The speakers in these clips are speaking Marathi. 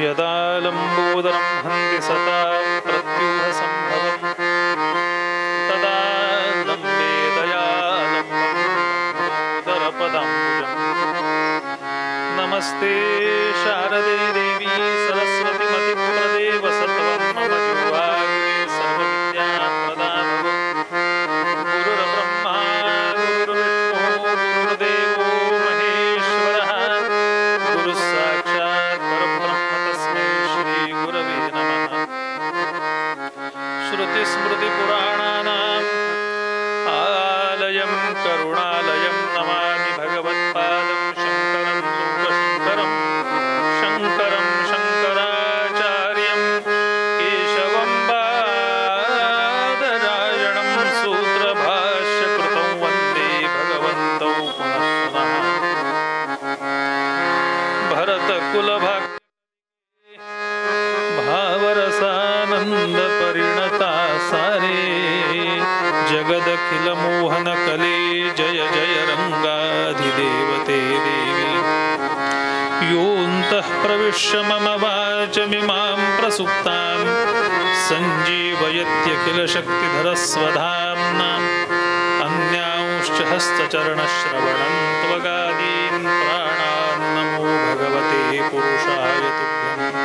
यदा लंबोदरं हन्ति सता प्रत्यूह संभवम् तदा लंबे दयालंबोदरपदाम्बुजम् नमस्ते शारदे देवी सरस्वती मतिप्रदे वसत्वं मम जिह्वाग्रे सर्वविद्याप्रदाभव गुरुर्ब्रह्मा गुरुर्विष्णुः गुरुर्देवो महेश्वरः गुरुः साक्षात् परब्रह्म तस्मै श्री गुरवे नमः। श्रुतिस्मृतिपुराणानाम् आलयं करुणालयं नमामि भगवत्पादं शङ्करं लोकशङ्करं शङ्करं शङ्कराचार्यं केशवं बादरायणं सूत्रभाष्यकृतं वन्दे भगवन्तौ पुनः पुनः। भरतकुलभक्ति भावरसानन्दपरिणता सारे जगदखिल मोहन कले जय जय रंगाधिदेवते देवी योऽन्तः प्रविश्य मम वाचमिमां प्रसुप्तां सञ्जीवयत्यखिल शक्तिधरस्वधाम्नाम् अन्यांश्च हस्तचरणश्रवणं त्वगादीन् प्राणान् नमो भगवते पुरुषाय तुभ्यम्।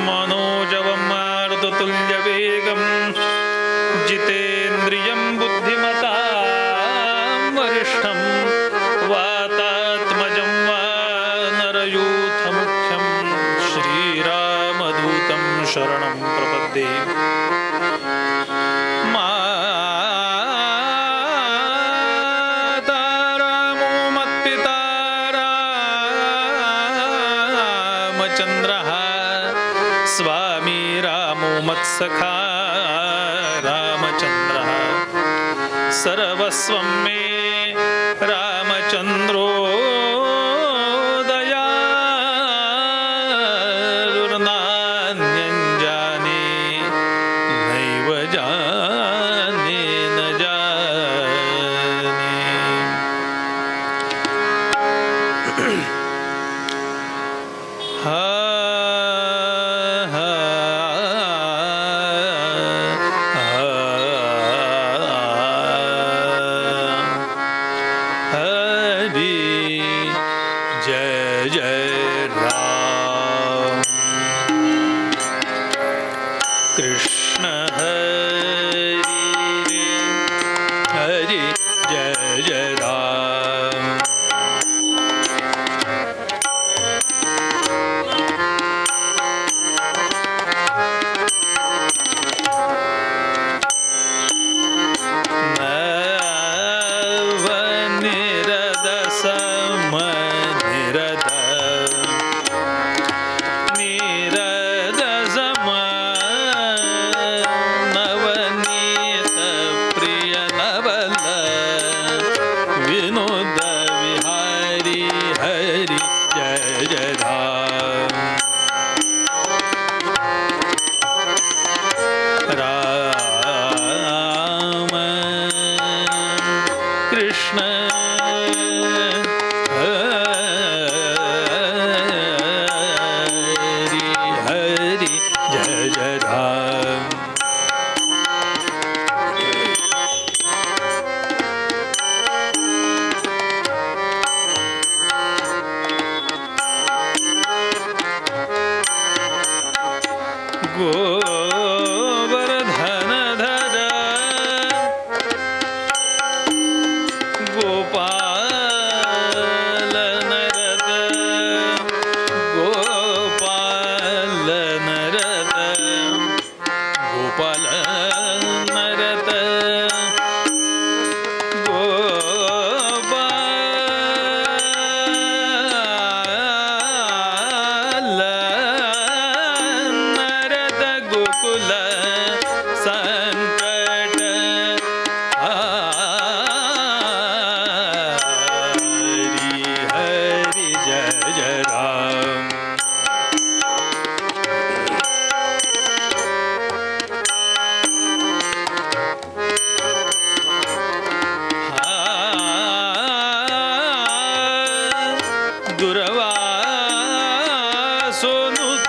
मनोजवं मारुततुल्यवेगं जितेन्द्रियं बुद्धिमतां वरिष्ठं वातात्मजं वानरयूथमुख्यं श्रीरामदूतं शरणं प्रपद्ये। माता रामो मत्पिता रामचन्द्रः स्वामी रामो मत्सखा रामचन्द्रः सर्वस्वं मे रामचन्द्रो दयालुर्नान्यं जाने नैव जाने न जाने। जय जय राम कृष्ण हरि हरि जय जय राम। कृष्ण हरि हरि जय जय राम गोवर्धन धर गोपाल नरद गोपाल नरद गोपाल नरद गोकुल संकट हरि हरि जय जय राम दुर्वासोनुत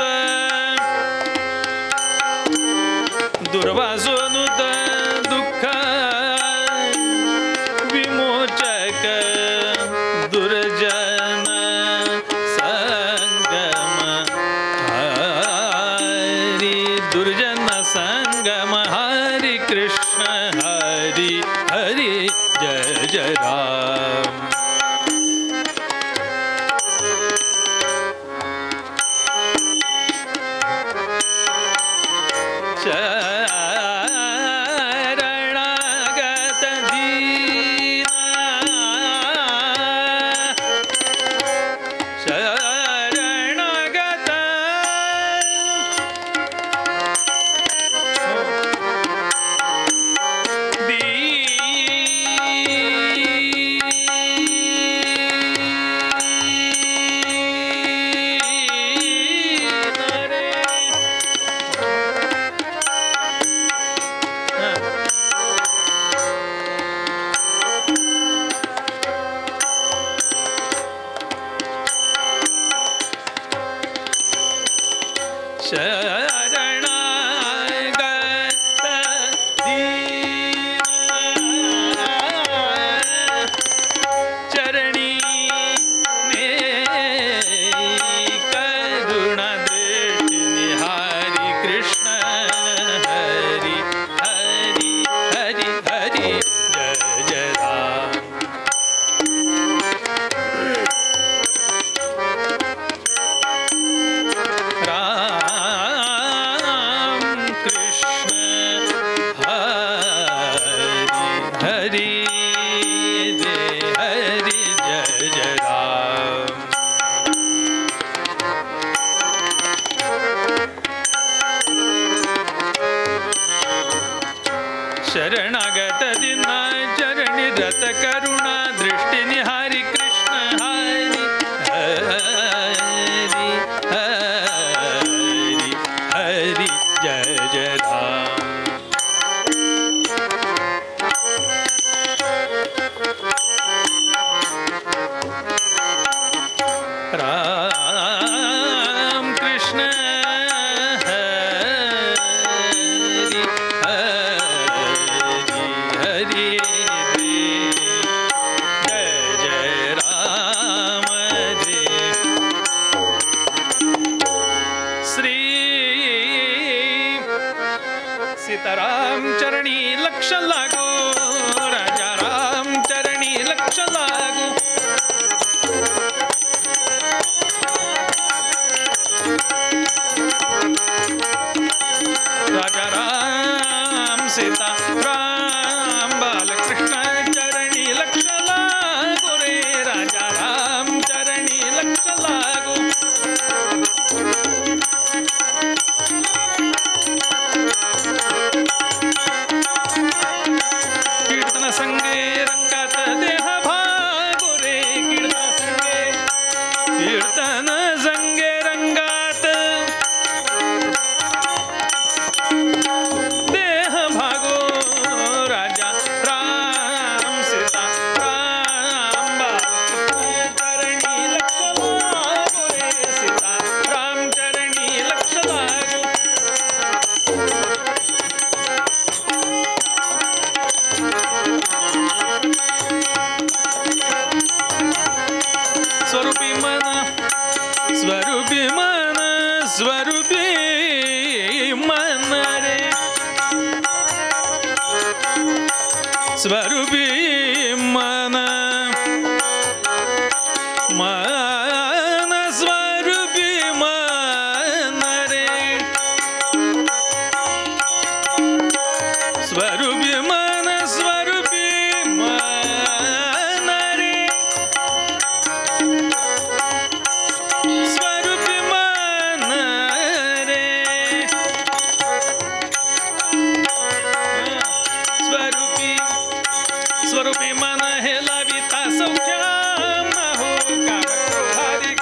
दुर्वासोनुत दुःख विमोचक दुर्जन संगम हरि दुर्जन संगम हरि कृष्ण हरि हरि जय जय राम शरणागत दीना शरणागत शरणागत दीना चरणी ने करुणा दृष्टि निहारी कृष्ण हरि हरि हरि हरि जय जय राम हरि जय हरि जय जय राम शरणागत दिना चरणी रत करुणा दृष्टि निहारी कृष्ण हरि हरि हरि हरि जय जय राम राम कृष्ण हरि हरि हरि जय जय राम रे श्री सीताराम चरणी लक्ष लागो राजा राम चरणी लक्ष लागो राजा राम सीता राम बालकृष्ण चरणी लक्ष लागो रे राजा राम चरणी लक्ष लागो कीर्तन संगे रंगात देह भागो रे कीर्तन संगे रंगात देह भागो राजा राम सीता स्वरूपी मन हे लाविता सौख्या हो कामक्रोधाधिक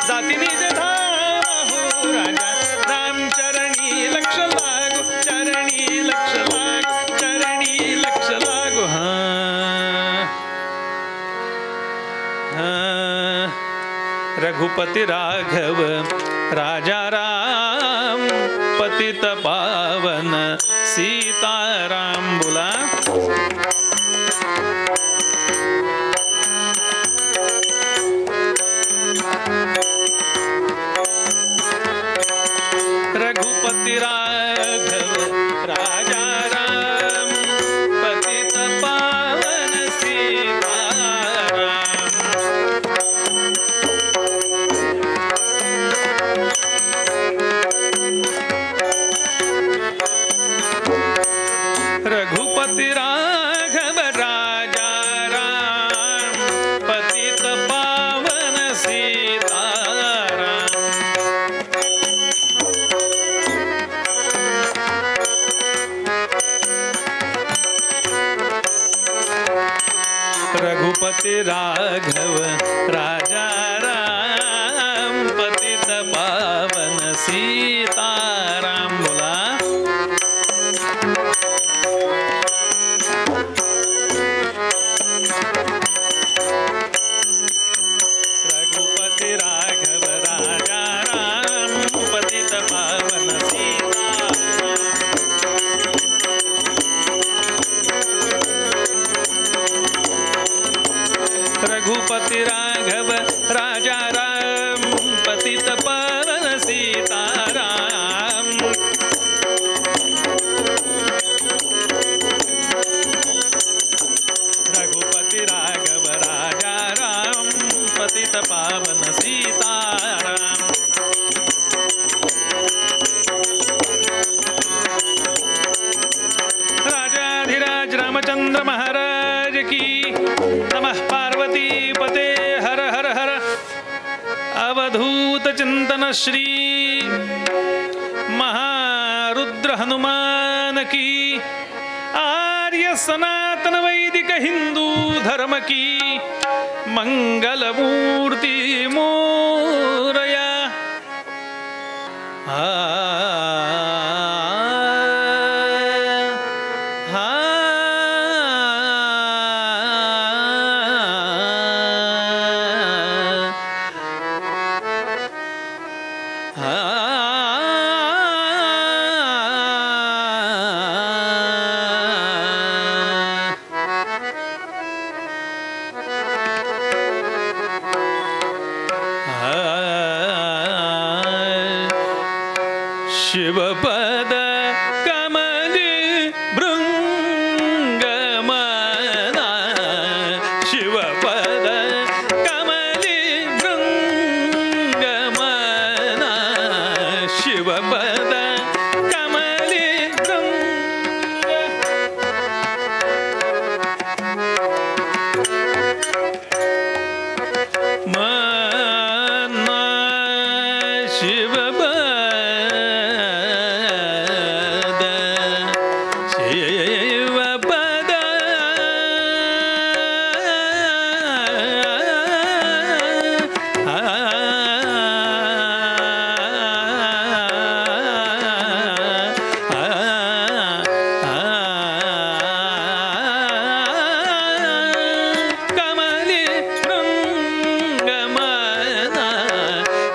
जाती निज धाम हो राजा राम चरणी लक्ष लागो चरणी लक्ष लागो चरणी लक्ष लागो रघुपति राघव राजा राम पतित पावन सीताराम बोला रघुपति राघव राजा राम पतित पावन सीताराम रघुपति राघव राजा राम पतित पावन सीताराम रघुपति राघव राजा राम पतित पावन सीताराम बोला रघुपति राघव राजा राम पतित पावन सीताराम रघुपति राघव राजा राम पतित पावन सीताराम रघुपति राघव राजा राम पतित पावन सीताराम राजाधिराज रामचंद्र महाराज की नमः पार्वती पते हर हर हर अवधूत चिंतन श्री महारुद्र हनुमान की आर्य सनातन वैदिक हिंदू धर्म की मंगल मूर्ति मोरया शिवपद कमली भृंगमना शिवपद कमली भृंगमना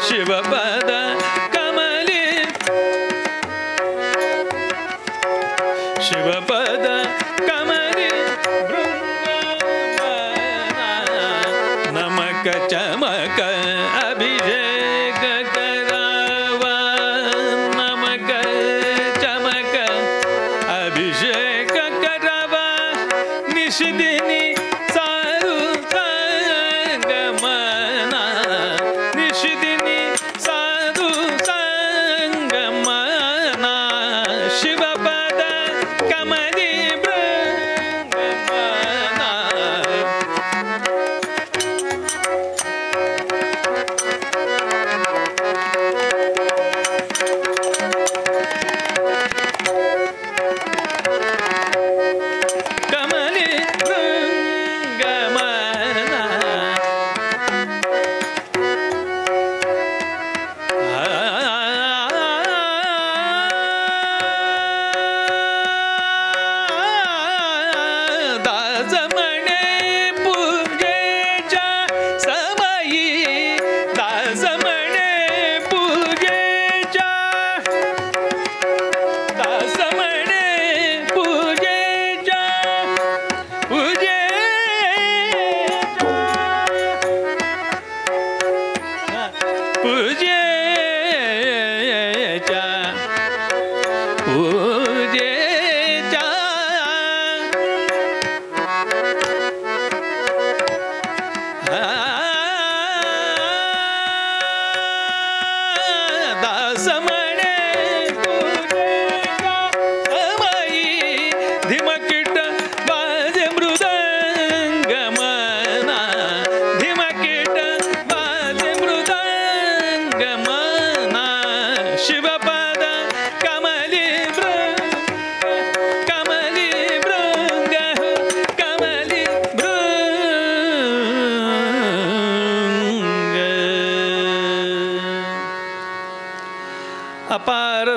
शिवपद कमली शिवपद कमली नमक चमक अभिषेक करावा नमक चमक अभिषेक करावा निशिदिनी सारू संगमना निशिदिनी सारू संगमना शिवपद कमली भृंगमना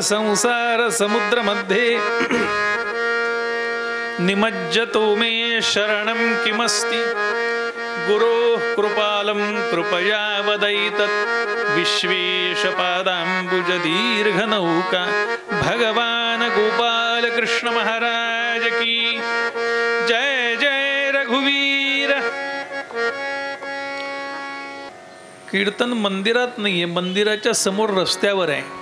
संसार समुद्र मध्ये निमज्जतो मे शरणं किमस्ति गुरोः कृपालं कृपया वदैतत् विश्वेशपादाम्बुज दीर्घनौका भगवान गोपाल कृष्ण महाराज की जय जय रघुवीर। कीर्तन मंदिरात नाहीये, मंदिराच्या समोर रस्त्यावर आहे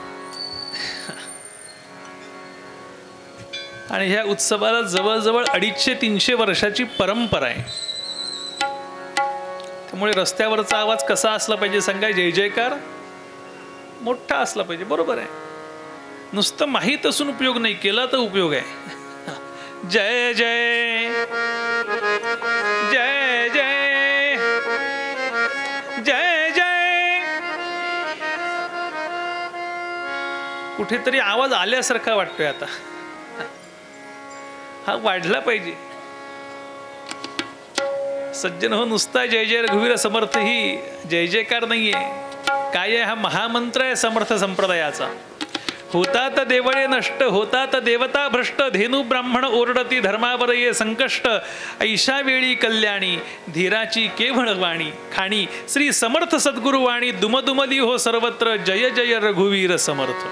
आणि ह्या उत्सवाला जवळजवळ 250-300 वर्षाची परंपरा आहे। त्यामुळे रस्त्यावरचा आवाज कसा असला पाहिजे सांगा? जय जयकार मोठा असला पाहिजे, बरोबर आहे। नुसतं माहीत असून उपयोग नाही, केला तर उपयोग आहे। जय जय जय जय जय जय, कुठेतरी आवाज आल्यासारखा वाटतोय आता, हा वाढला पाहिजे। सज्जन हो, नुसता जय जय रघुवीर समर्थ ही जय जयकार नाहीये, काय आहे? हा महामंत्र आहे समर्थ संप्रदायाचा। होतात देवळे नष्ट, होतात देवता भ्रष्ट, धेनु ब्राह्मण ओरडती धर्मावर ये संकष्ट, ऐशा वेळी कल्याणी धीराची केवळ वाणी खाणी, श्री समर्थ सद्गुरु वाणी दुमदुमली हो सर्वत्र, जय जय रघुवीर समर्थ।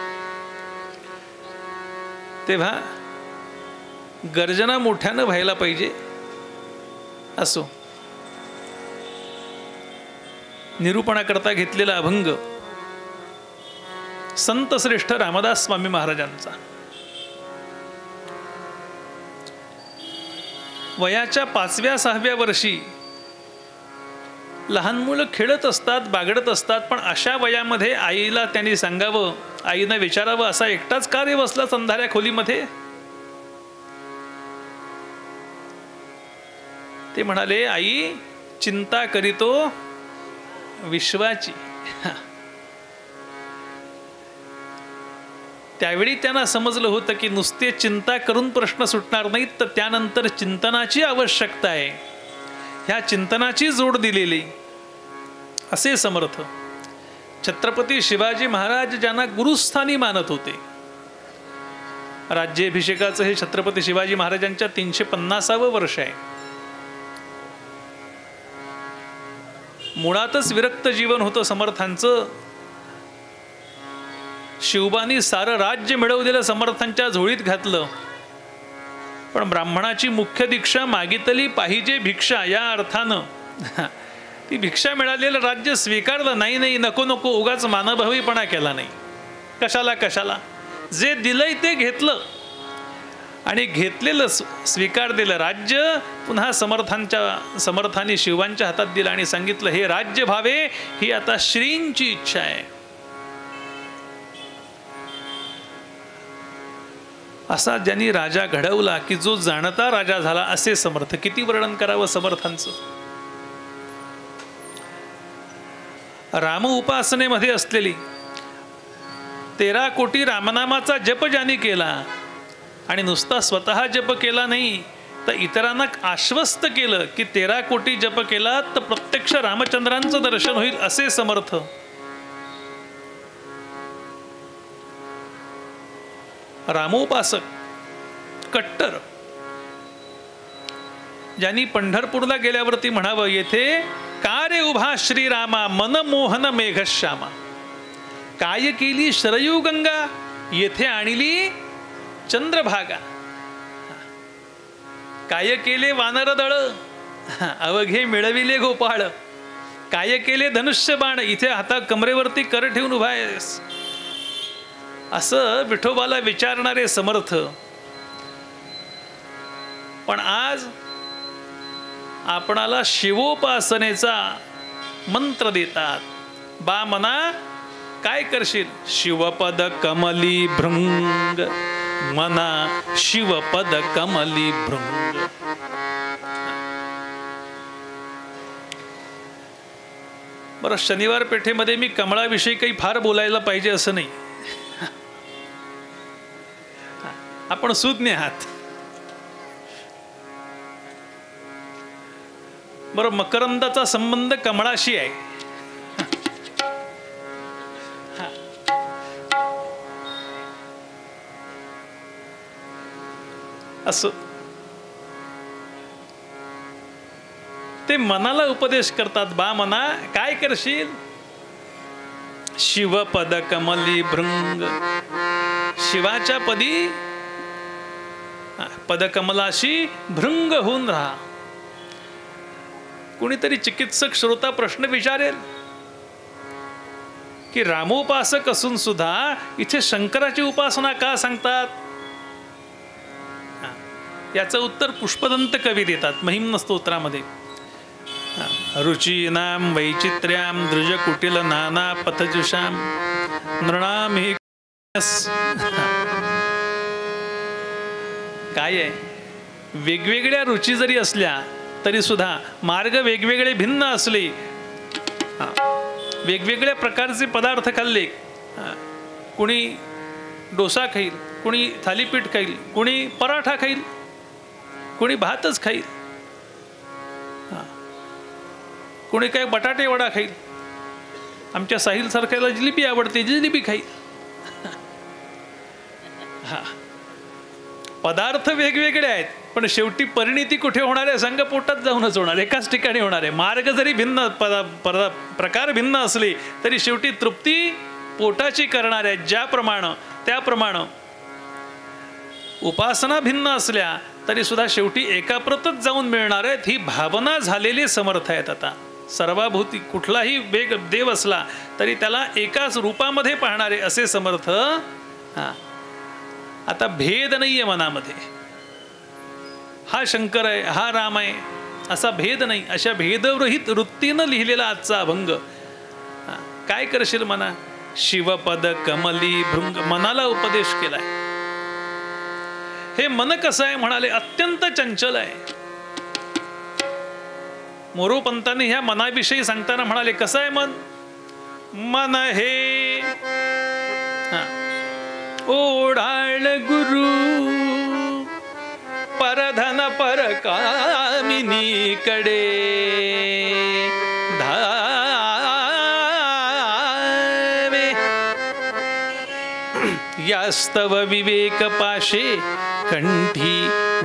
तेव्हा गर्जना मोठ्यानं व्हायला पाहिजे। असो, निरूपणाकरता घेतलेला अभंग संत श्रेष्ठ रामदास स्वामी महाराजांचा। वयाच्या 5व्या-6व्या वर्षी लहान मुलं खेळत असतात, बागडत असतात, पण अशा वयामध्ये आईला त्यांनी सांगावं, आईनं विचारावं, असा एकटाच का रे बसला अंधाऱ्या खोलीमध्ये? ते म्हणाले, आई चिंता करीतो विश्वाची। त्यावेळी त्यांना समजलं होतं की नुसते चिंता करून प्रश्न सुटणार नाहीत, तर त्यानंतर चिंतनाची आवश्यकता आहे। ह्या चिंतनाची जोड दिलेली असे समर्थ छत्रपती शिवाजी महाराज ज्यांना गुरुस्थानी मानत होते। राज्याभिषेकाचं हे छत्रपती शिवाजी महाराजांच्या 350वं वर्ष आहे। मुळातच विरक्त जीवन होतं समर्थांचं। शिवबानी सारं राज्य मिळवलेलं समर्थांच्या झोळीत घातलं, पण ब्राह्मणाची मुख्य दीक्षा मागितली पाहिजे भिक्षा, या अर्थानं ती भिक्षा मिळालेलं राज्य स्वीकारलं नाही। नाही नको नको, उगाच मानभावीपणा केला नाही। कशाला कशाला, जे दिलंय ते घेतलं आणि घेतलेलं स्वीकार दिलं राज्य पुन्हा समर्थांनी शिवांच्या हातात दिलं आणि सांगितलं, हे राज्य भावे ही आता श्रींची इच्छा आहे। असा ज्यांनी राजा घडवला की जो जाणता राजा झाला, असे समर्थ। किती वर्णन करावं समर्थांचं। राम उपासनेमध्ये असलेली 13 कोटी रामनामाचा जप ज्यांनी केला आणि नुसता स्वतः जप केला नाही, तर इतरांना आश्वस्त केलं की 13 कोटी जप केला तर प्रत्यक्ष रामचंद्रांचं दर्शन होईल, असे समर्थ। रामोपासक कट्टर, ज्यांनी पंढरपूरला गेल्यावरती म्हणावं, येथे का रे उभा श्रीरामा मनमोहन मेघश्यामा, काय केली शरयू गंगा येथे आणली चंद्रभागा, काय केले वानर दळ अवघे मिळविले गोपाळ, काय केले धनुष्य बाण इथे हाता कमरेवरती कर ठेवून उभा आहेस, असं विठोबाला विचारणारे समर्थ। पण आज आपणाला शिवोपासनेचा मंत्र देतात। बा मना काय करशील? शिवपद कमली भृंग, मना शिवपद कमली भृंग। बरं, शनिवार पेठेमध्ये मी कमळाविषयी काही फार बोलायला पाहिजे असं नाही, आपण सुज्ञ आहात। बरं, मकरंदाचा संबंध कमळाशी आहे। असं ते मनाला उपदेश करतात. बा मना काय करशील? शिवपद कमली भृंग, शिवाच्या पदी पदकमलाशी भृंग होऊन राहा. कुणीतरी चिकित्सक श्रोता प्रश्न विचारेल की रामोपासक असून सुद्धा इथे शंकराची उपासना का सांगतात? याचं उत्तर पुष्पदंत कवी देतात महिम्न स्तोत्रामध्ये. रुचीनाम वैचित्र्याम द्रुज कुटिल नाना पथजुषाम नृणाम हि काय आहे, वेगवेगळ्या रुची जरी असल्या तरी सुद्धा मार्ग वेगवेगळे भिन्न असले, वेगवेगळ्या प्रकारचे पदार्थ खाल्ले, कुणी डोसा खाईल, कुणी थालीपीठ खाईल, कुणी पराठा खाईल, कुणी भातच खाईल, कुणी काय बटाटे वडा खाईल. आमच्या साहिल सारख्याला जिलेबी आवडते, जिलेबी खाईल. पदार्थ वेगवेगळे आहेत पण शेवटी परिणिती कुठे होणार आहे? संघ पोटात जाऊनच होणार, एकाच ठिकाणी होणार आहे. मार्ग जरी भिन्न, प्रकार भिन्न असले तरी शेवटी तृप्ती पोटाची करणार आहे. ज्याप्रमाणे त्याप्रमाणे उपासना भिन्न असल्या तरी सुद्धा शेवटी एकाप्रतच जाऊन मिळणार आहेत. ही भावना झालेली समर्थ आहेत. आता सर्वाभूती कुठलाही देव असला तरी त्याला एकाच रूपामध्ये पाहणारे असे समर्थ. आता भेद नाहीये मनामध्ये, हा शंकर आहे, हा राम आहे असा भेद नाही. अशा भेदरहित वृत्तीनं लिहिलेला आजचा अभंग. काय करशील मना? शिवपद कमली भृंग, मनाला उपदेश केलाय. हे मन कसं आहे म्हणाले? अत्यंत चंचल आहे. मोरोपंतांनी ह्या मनाविषयी सांगताना म्हणाले, कसं आहे मन? मन हे ओढाळ गुरु परधन परकामिनी कडे धावे, यास्तव विवेक पाशे कंठी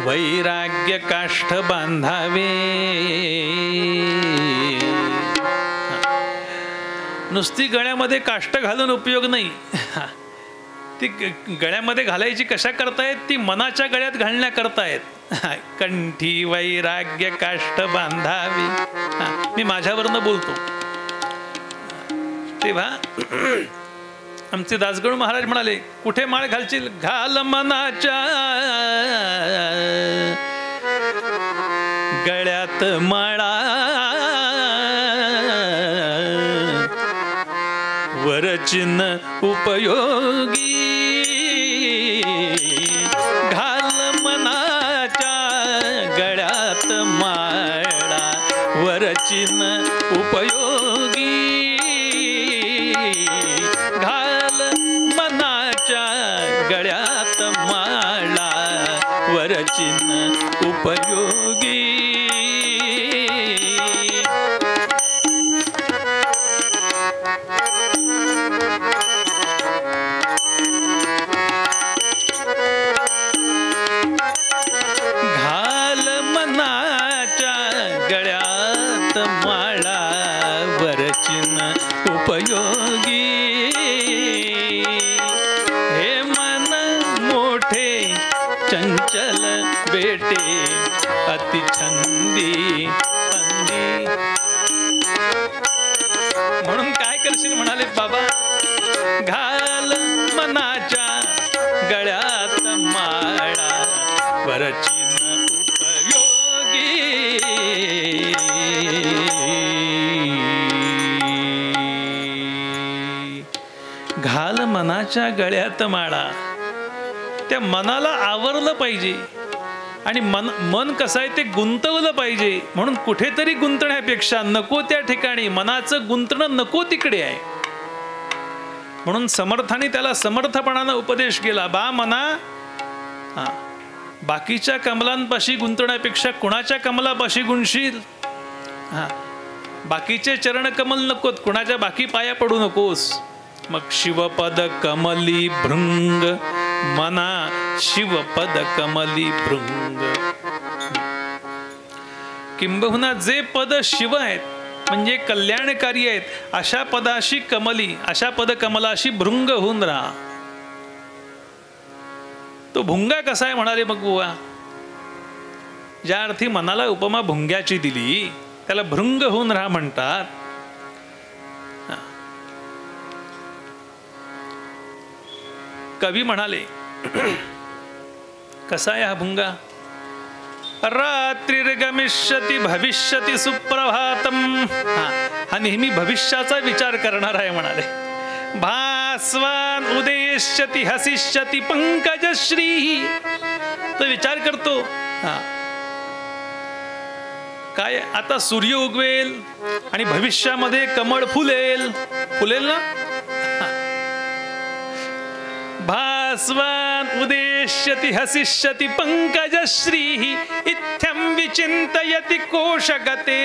वैराग्य काष्ठ बांधावे. नुसती गळ्यामध्ये काष्ठ घालून उपयोग नाही. ती गळ्यामध्ये घालायची कशा करतायत? ती मनाच्या गळ्यात घालण्या करतायत. कंठी वैराग्य काष्ठ बांधावी. मी माझ्यावरनं बोलतो. तेव्हा आमचे दासगणू महाराज म्हणाले, कुठे माळ घालशील? घाल मनाच्या गळ्यात माळा, वरचिन्ह उपयोगी. घाल मनाच्या गळ्यात माळा, वरचिन्ह उपयोगी. घाल मनाच्या गळ्यात माळा, वरचिन्ह उपयोगी. घाल मनाच्या गळ्यात माळा, वरचिन्ह उपयोगी. हे मन मोठे चंचल बेटे अति छंदी छंदी. म्हणून काय करशील म्हणाले बाबा? घाल मनाच्या गळ्यात माळा, वरचिन्ह उपयोगी. घाल मनाच्या गळ्यात माळा. त्या मनाला आवरलं पाहिजे आणि मन कसं आहे ते गुंतवलं पाहिजे. म्हणून कुठेतरी गुंतण्यापेक्षा नको त्या ठिकाणी मनाचं गुंतणं नको तिकडे आहे. म्हणून समर्थाने त्याला समर्थपणानं उपदेश केला. बा मना, बाकीच्या कमलांपाशी गुंतण्यापेक्षा कुणाच्या कमलापाशी गुंतशील? बाकीचे चरण कमल नकोत, कुणाच्या बाकी पाया पडू नकोस. मग शिवपद कमली भृंग, मना शिवपद कमली भृंग. किंबहुना जे पद शिव आहेत म्हणजे कल्याणकारी आहेत, अशा पदाशी कमली, अशा पद कमलाशी भृंग होऊन राहा. तो भुंगा कसा आहे म्हणाले मग बुवा. ज्या अर्थी मनाला उपमा भुंग्याची दिली त्याला भृंग होऊन राहा म्हणतात. कवी म्हणाले कसा आहे हा भुंगा. रात्रिर्गमिष्यति भविष्यति सुप्रभातम. हा नेहमी भविष्याचा विचार करणार आहे म्हणाले. भास्वान उदेष्यति हसिष्यति पंकजश्री. तो विचार करतो काय आता सूर्य उगवेल आणि भविष्यामध्ये कमळ फुलेल. फुलेल ना. भास्वान उदेष्यति हसिष्यति पंकजश्री इत्थं विचिन्तयति कोशगते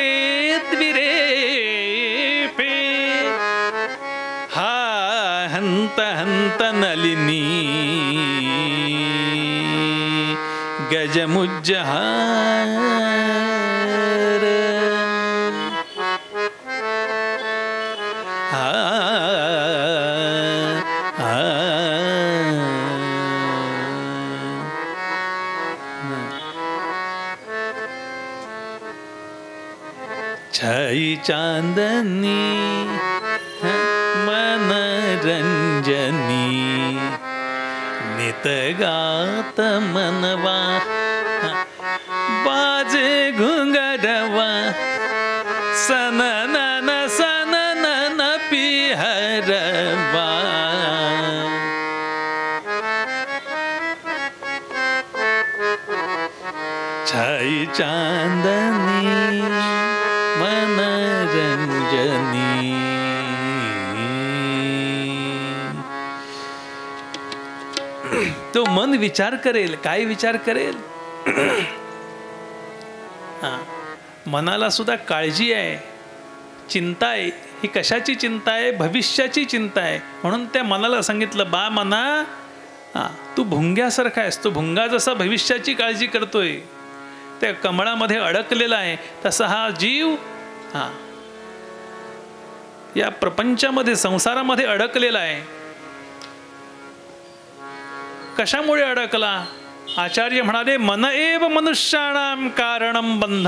द्विरेफे. हा हंत हंत नलिनी गजमुज्जहार. छाई चांदनी मनरंजनी नितगात मनवा बाजे घुंगरवा सननन सननन पिहरवा. छाई चांदनी मनरंजनी. तो मन विचार करेल. काय विचार करेल. मनाला सुद्धा काळजी आहे, चिंता आहे. ही कशाची चिंता आहे. भविष्याची चिंता आहे. म्हणून त्या मनाला सांगितलं बा मना तू भुंग्यासारखा आहेस. तो भुंगा जसा भविष्याची काळजी करतोय त्या कमळामध्ये अडकलेला आहे तसा हा जीव या प्रपंचामध्ये संसारामध्ये अडकलेला आहे. कशामुळे अडकला. आचार्य म्हणाले मन एव मनुष्याणाम कारणम बंध.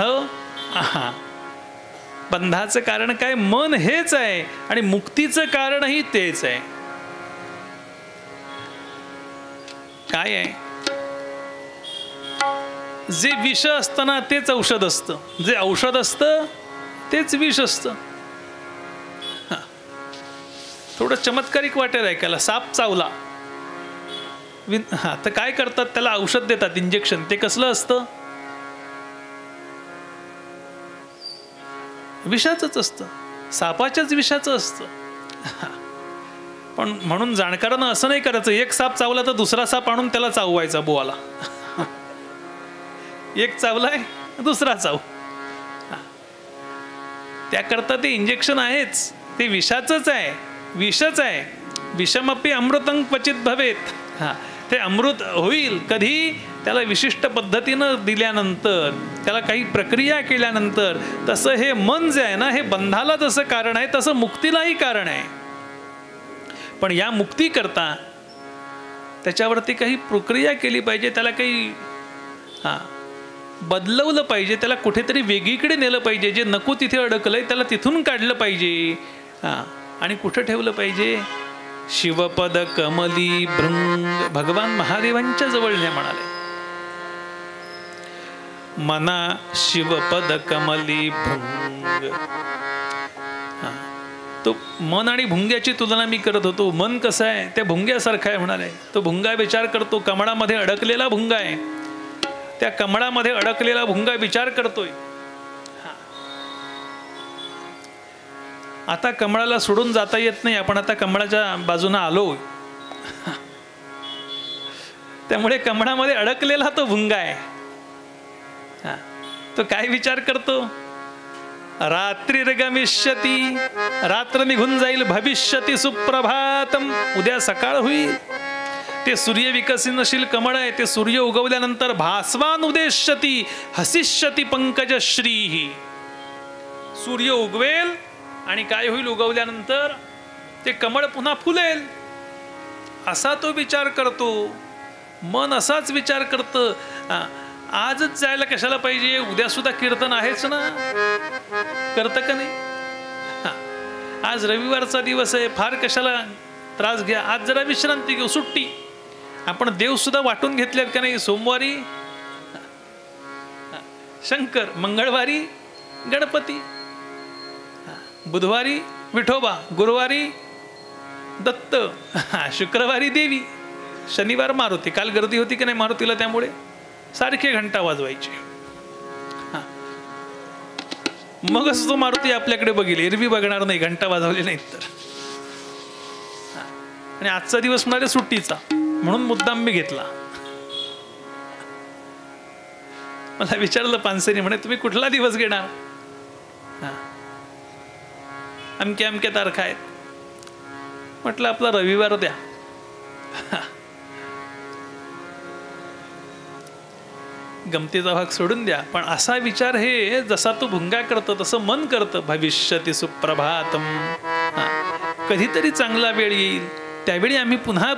बंधाचं कारण काय. मन हेच आहे आणि मुक्तीचं कारणही तेच आहे. काय आहे. जे विष असतं ना तेच औषध असतं. जे औषध असतं तेच विष असतं. थोडं चमत्कारिक वाटेल ऐकायला. साप चावला तर काय करतात त्याला औषध देतात इंजेक्शन. ते कसलं असतं. विषाचंच असतं. सापाच्याच विषाचं असतं. पण म्हणून जाणकारानं असं नाही करायचं. एक साप चावला तर दुसरा साप आणून त्याला चाववायचा बुवाला. एक चावलाय दुसरा चाव. त्याकरता ते इंजेक्शन आहेच. ते विषाचंच आहे. विषच आहे. विषमपी अमृतं क्वचित भवेत. ते अमृत होईल कधी. त्याला विशिष्ट पद्धतीनं दिल्यानंतर, त्याला काही प्रक्रिया केल्यानंतर. तसं हे मन जे आहे ना हे बंधाला जसं कारण आहे तसं मुक्तीलाही कारण आहे. पण या मुक्ती करता त्याच्यावरती काही प्रक्रिया केली पाहिजे. त्याला काही बदलवलं पाहिजे. त्याला कुठेतरी वेगळीकडे नेलं पाहिजे. जे नको तिथे अडकलंय त्याला तिथून काढलं पाहिजे. आणि कुठं ठेवलं पाहिजे. शिवपद कमली भृंग. भगवान महादेवांच्या जवळ न्या म्हणाले. मना शिवपद कमली भृंग. तो मन आणि भुंग्याची तुलना मी करत होतो. मन कसं आहे त्या भुंग्यासारखा आहे म्हणाले. तो भुंगा विचार करतो. कमळामध्ये अडकलेला भुंगा आहे. त्या कमळामध्ये अडकलेला भुंगा विचार करतोय. आता कमळाला सोडून जाता येत नाही. आपण आता कमळाच्या बाजूने आलो. त्यामुळे कमळामध्ये अडकलेला तो भुंगा आहे. तो काय विचार करतो. रात्रिर्गमिष्यति. रात्र निघून जाईल. भविष्यति सुप्रभातम. उद्या सकाळ होईल. ते सूर्य विकसनशील कमळ आहे, ते सूर्य उगवल्यानंतर भास्वान उदेश्यती हसिष्यती पंकजश्री. सूर्य उगवेल आणि काय होईल उगवल्यानंतर? ते कमळ पुन्हा फुलेल, असा तो विचार करतो. मन असाच विचार करतं. आजच जायला कशाला पाहिजे, उद्या सुद्धा कीर्तन आहेच ना, करतं का नाही? आज रविवारचा दिवस आहे, फार कशाला त्रास घ्या, आज जरा विश्रांती घेऊ, सुट्टी. आपण देव सुद्धा वाटून घेतलेत का नाही? सोमवारी शंकर, मंगळवारी गणपती, बुधवारी विठोबा, गुरुवारी दत्त, शुक्रवारी देवी, शनिवार मारुती. काल गर्दी होती की नाही मारुतीला, त्यामुळे सारखे घंटा वाजवायचे. मगच तो मारुती आपल्याकडे बघेल, एरवी बघणार नाही घंटा वाजवले नाहीत तर. आणि आजचा दिवस म्हणाले सुट्टीचा, म्हणून मुद्दाम मी घेतला. मला विचारलं पानसेनी, म्हणे तुम्ही कुठला दिवस घेणार? अमक्या अमक्या तारखा आहेत. म्हटलं आपला रविवार द्या. गमतीचा भाग सोडून द्या, पण असा विचार हे जसा तो भुंगा करतो तसं मन करतं. भविष्यति सुप्रभातम, कधीतरी चांगला वेळ येईल, त्यावेळी आम्ही पुन्हा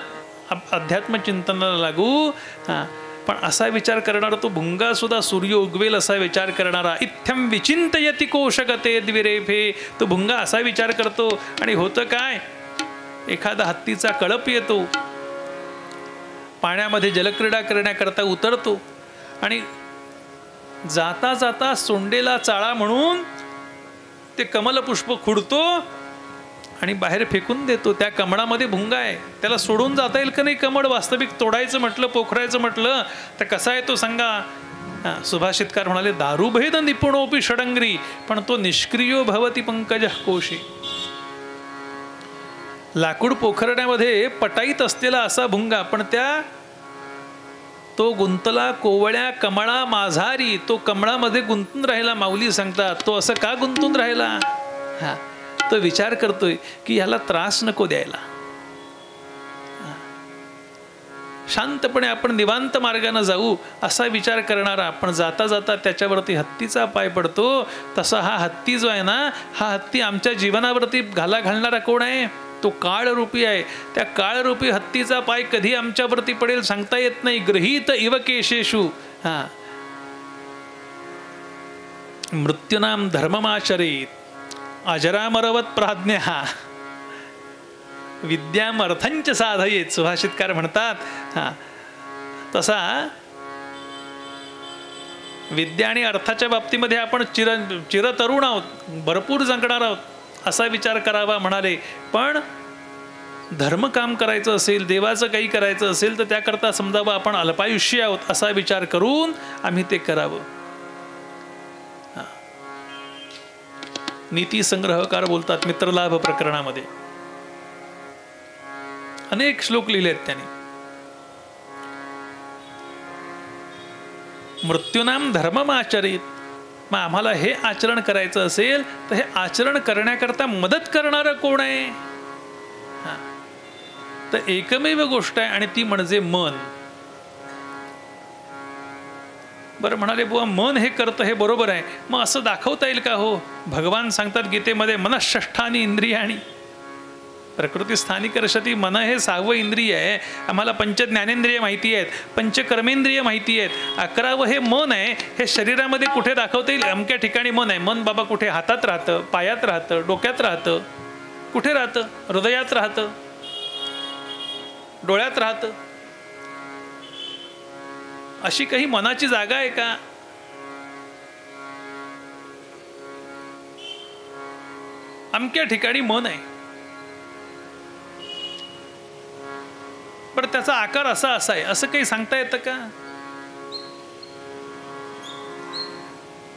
अध्यात्म चिंतनाला लागू. पण असा विचार करणारा तो भुंगा सुद्धा सूर्य उगवेल असा विचार करणारा. इत्थम विचिंतयति कोशगते द्विरेफे, तो भुंगा असा विचार करतो. आणि होतं काय, एखादा हत्तीचा कळप येतो, पाण्यामध्ये जलक्रीडा करण्याकरता उतरतो आणि जाता जाता सोंडेला चाळा म्हणून ते कमलपुष्प खुडतो आणि बाहेर फेकून देतो. त्या कमळामध्ये भुंगा आहे, त्याला सोडून जाता येईल का नाही? कमळ वास्तविक तोडायचं म्हटलं, पोखरायचं म्हटलं तर कसा आहे तो सांगा? सुभाषितकार म्हणाले, दारुभेद निपुणोपी षडंगरी, पण तो निष्क्रियो भवती पंकज कोशी. लाकूड पोखरण्यामध्ये पटाईत असलेला असा भुंगा, पण तो गुंतला कोवळ्या कमळा माझारी, तो कमळामध्ये गुंतून राहिला. माऊली सांगतात, तो असं का गुंतून राहिला? तो विचार करतोय की ह्याला त्रास नको द्यायला. शांतपणे आपण निवांत मार्गाने जाऊ असा विचार करणारा, पण जाता जाता त्याच्यावरती हत्तीचा पाय पडतो. तसा हा हत्ती जो आहे ना, हा हत्ती आमच्या जीवनावरती घालणारा कोण आहे? तो काळरूपी आहे. त्या काळरूपी हत्तीचा पाय कधी आमच्यावरती पडेल सांगता येत नाही. गृहीत इव केशेषु, मृत्यूनाम धर्ममाचरेत अजरामरवत प्राज्ञा विद्यामर्थंच साधयेत. सुभाषितकार म्हणतात तसा विद्या आणि अर्थाच्या बाबतीमध्ये आपण चिरतरुण आहोत, भरपूर जगणार आहोत असा विचार करावा म्हणाले. पण धर्म काम करायचं असेल, देवाचं काही करायचं असेल तर त्याकरता समजावं आपण अल्पायुष्य आहोत असा विचार करून आम्ही ते करावं. नीती संग्रहकार बोलतात मित्रलाभ प्रकरणामध्ये, अनेक श्लोक लिहिले आहेत त्यांनी. मृत्यूनाम धर्ममाचरित, मग आम्हाला हे आचरण करायचं असेल तर हे आचरण करण्याकरता मदत करणारं कोण आहे? तर एकमेव गोष्ट आहे आणि ती म्हणजे मन. बरं म्हणाले बुवा मन हे करतं हे बरोबर आहे, मग असं दाखवता येईल का हो? भगवान सांगतात गीतेमध्ये, मनःषष्ठानी इंद्रियाणी प्रकृती स्थानिक रशती. मन हे 6वं इंद्रिय आहे. आम्हाला पंच ज्ञानेंद्रिय माहिती आहेत, पंचकर्मेंद्रिय माहिती आहेत. 11वं हे मन आहे. हे शरीरामध्ये कुठे दाखवता येईल? अमक्या ठिकाणी मन आहे. मन बाबा कुठे? हातात राहतं, पायात राहतं, डोक्यात राहतं. कुठे राहतं? हृदयात राहतं, डोळ्यात राहतं. अशी काही मनाची जागा आहे का? अमक्या ठिकाणी मन आहे, पण त्याचा आकार असा आहे असं काही सांगता येतं का?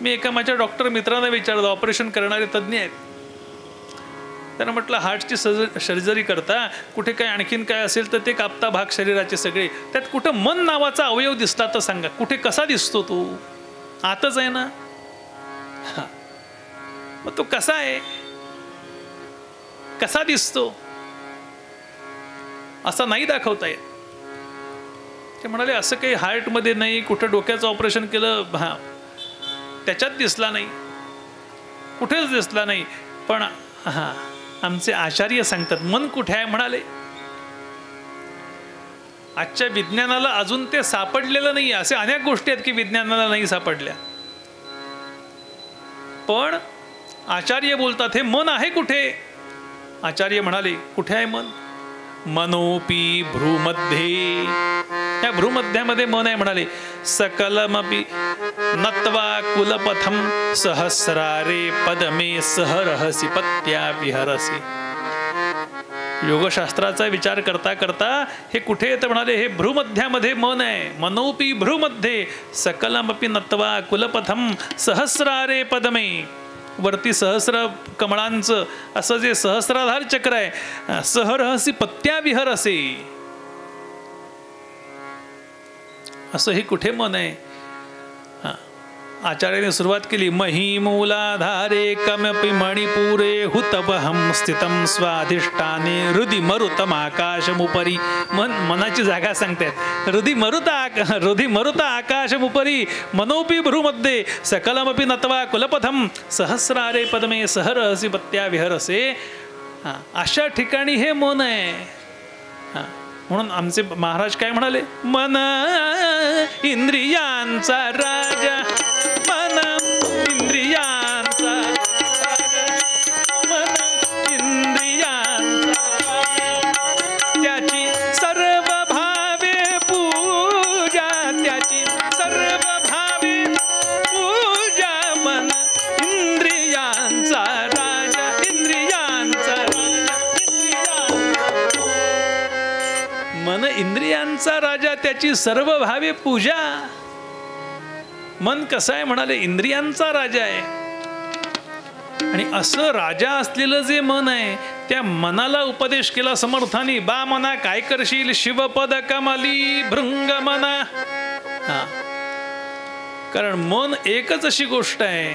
मी एका माझ्या डॉक्टर मित्रांना विचारलं, ऑपरेशन करणारे तज्ज्ञ आहेत. त्यांना म्हटलं हार्टची सर्जरी करता, कुठे काय आणखीन काय असेल तर ते कापता भाग शरीराचे सगळे, त्यात कुठं मन नावाचा अवयव दिसला तर सांगा, कुठे कसा दिसतो? तो आतच आहे ना. मग तो कसा आहे, कसा दिसतो असा नाही दाखवता येत. ते म्हणाले असं काही हार्टमध्ये नाही, कुठं डोक्याचं ऑपरेशन केलं हां त्याच्यात दिसला नाही, कुठेच दिसला नाही. पण हां आमचे आचार्य सांगतात मन कुठे आहे. म्हणाले आजच्या विज्ञानाला अजून ते सापडलेलं नाही. असे अनेक गोष्टी आहेत की विज्ञानाला नाही सापडल्या. पण आचार्य बोलतात हे मन आहे कुठे. आचार्य म्हणाले कुठे आहे मन. मनोपी भ्रूमध्ये, त्या भ्रूमध्यामध्ये मन आहे. म्हणाले सकलमपि नत्वा कुलपथम सहस्रारे पदमे सहरहसी पत्या विहरसी. योगशास्त्राचा विचार करता करता हे कुठे येतं. म्हणाले हे भ्रूमध्यामध्ये मन आहे. मनोपी भ्रूमध्ये सकलमपि नत्वा कुलपथम सहस्रारे पदमे. वरती सहस्र कमळांचं असं जे सहस्राधार चक्र आहे. सहरहसी पत्या विहरसे, असं हे कुठे मन आहे. आचार्याने सुरुवात केली महिमूलाधारे कमपि मणिपुरे हुतवहम स्थितम स्वाधिष्ठाने हृदि मरुतम आकाशमुपरी. मनाची जागा सांगतात. हृदि मरुत आकाशमुपरी मनोपी भ्रूमध्ये सकलमपि नत्वा कुलपथम सहस्रारे पदमे सहरहसी पत्या विहरसे. अशा ठिकाणी हे मन आहे. म्हणून आमचे महाराज काय म्हणाले मन इंद्रियांचा राजा, मन इंद्रियांचा, मन इंद्रियांचा, त्याची सर्व भावे पूजा, त्याची सर्व भावे पूजा. मन इंद्रियांचा राजा, इंद्रियांचा राजा, मन इंद्रियांचा राजा, त्याची सर्व भावे पूजा. मन कसं आहे. म्हणाले इंद्रियांचा राजा आहे. आणि असं राजा असलेलं जे मन आहे त्या मनाला उपदेश केला समर्थानी. बा मना काय करशील शिवपद कमली भृंग मना. कारण मन एकच अशी गोष्ट आहे.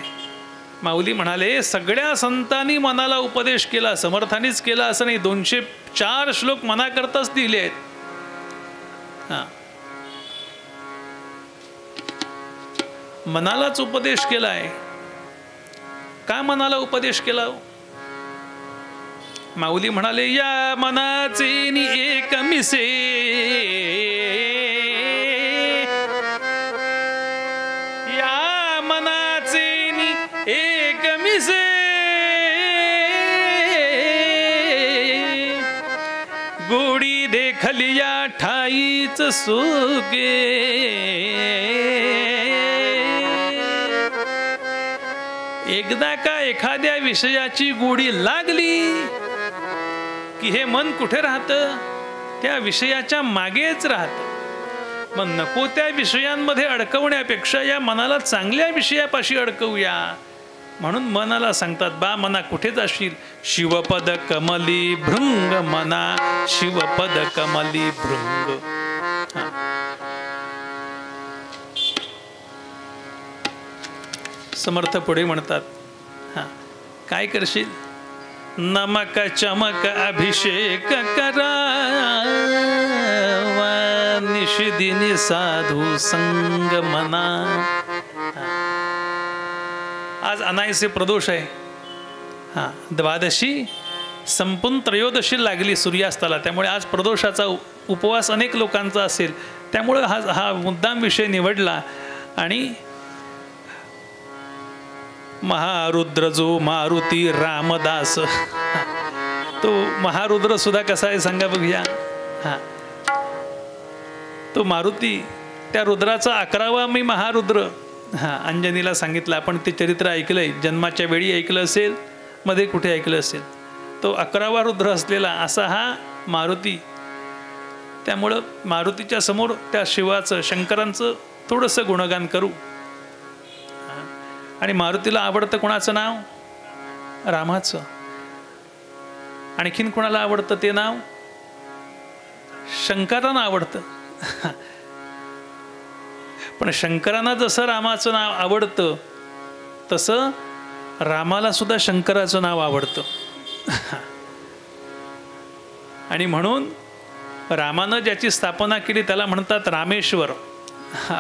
माऊली म्हणाले सगळ्या संतांनी मनाला उपदेश केला, समर्थानीच केला असं नाही. 204 श्लोक मनाकरताच दिले आहेत. मनालाच उपदेश केलाय. का मनाला उपदेश केला. माऊली म्हणाले या मनाचे एक मिसे, या मनाचे एक मिसे, गोडी देखलिया ठाईच सुगे. एकदा का एखाद्या विषयाची गोडी लागली की हे मन कुठे राहतं. त्या विषयाच्या मागेच राहतं. मग नको त्या विषयांमध्ये अडकवण्यापेक्षा या मनाला चांगल्या विषयापाशी अडकवूया. म्हणून मनाला सांगतात बा मना कुठे जाशील शिवपद कमली भृंग मना, शिवपद कमली भृंग. समर्थ पुढे म्हणतात काय करशील. नमक चमक अभिषेक करा, निषिदिनी साधू संग मना. आज अनायसे प्रदोष आहे. द्वादशी संपून त्रयोदशी लागली सूर्यास्ताला. त्यामुळे आज प्रदोषाचा उपवास अनेक लोकांचा असेल. त्यामुळे हा मुद्दाम विषय निवडला. आणि महारुद्र जो मारुती रामदास, तो महारुद्र सुद्धा कसा आहे सांगा बघूया. तो मारुती त्या रुद्राचा 11वा मी महारुद्र. अंजनीला सांगितलं. आपण ते चरित्र ऐकलंय. जन्माच्या वेळी ऐकलं असेल, मध्ये कुठे ऐकलं असेल. तो 11वा रुद्र असलेला असा हा मारुती. त्यामुळं मारुतीच्या समोर त्या शिवाचं शंकरांचं थोडंसं गुणगान करू. आणि मारुतीला आवडतं कोणाचं नाव. रामाचं. आणखीन कोणाला आवडतं ते नाव. शंकरांना आवडतं. पण शंकरांना जसं रामाचं नाव आवडतं तसं रामाला सुद्धा शंकराचं नाव आवडतं. आणि म्हणून रामानं ज्याची स्थापना केली त्याला म्हणतात रामेश्वर,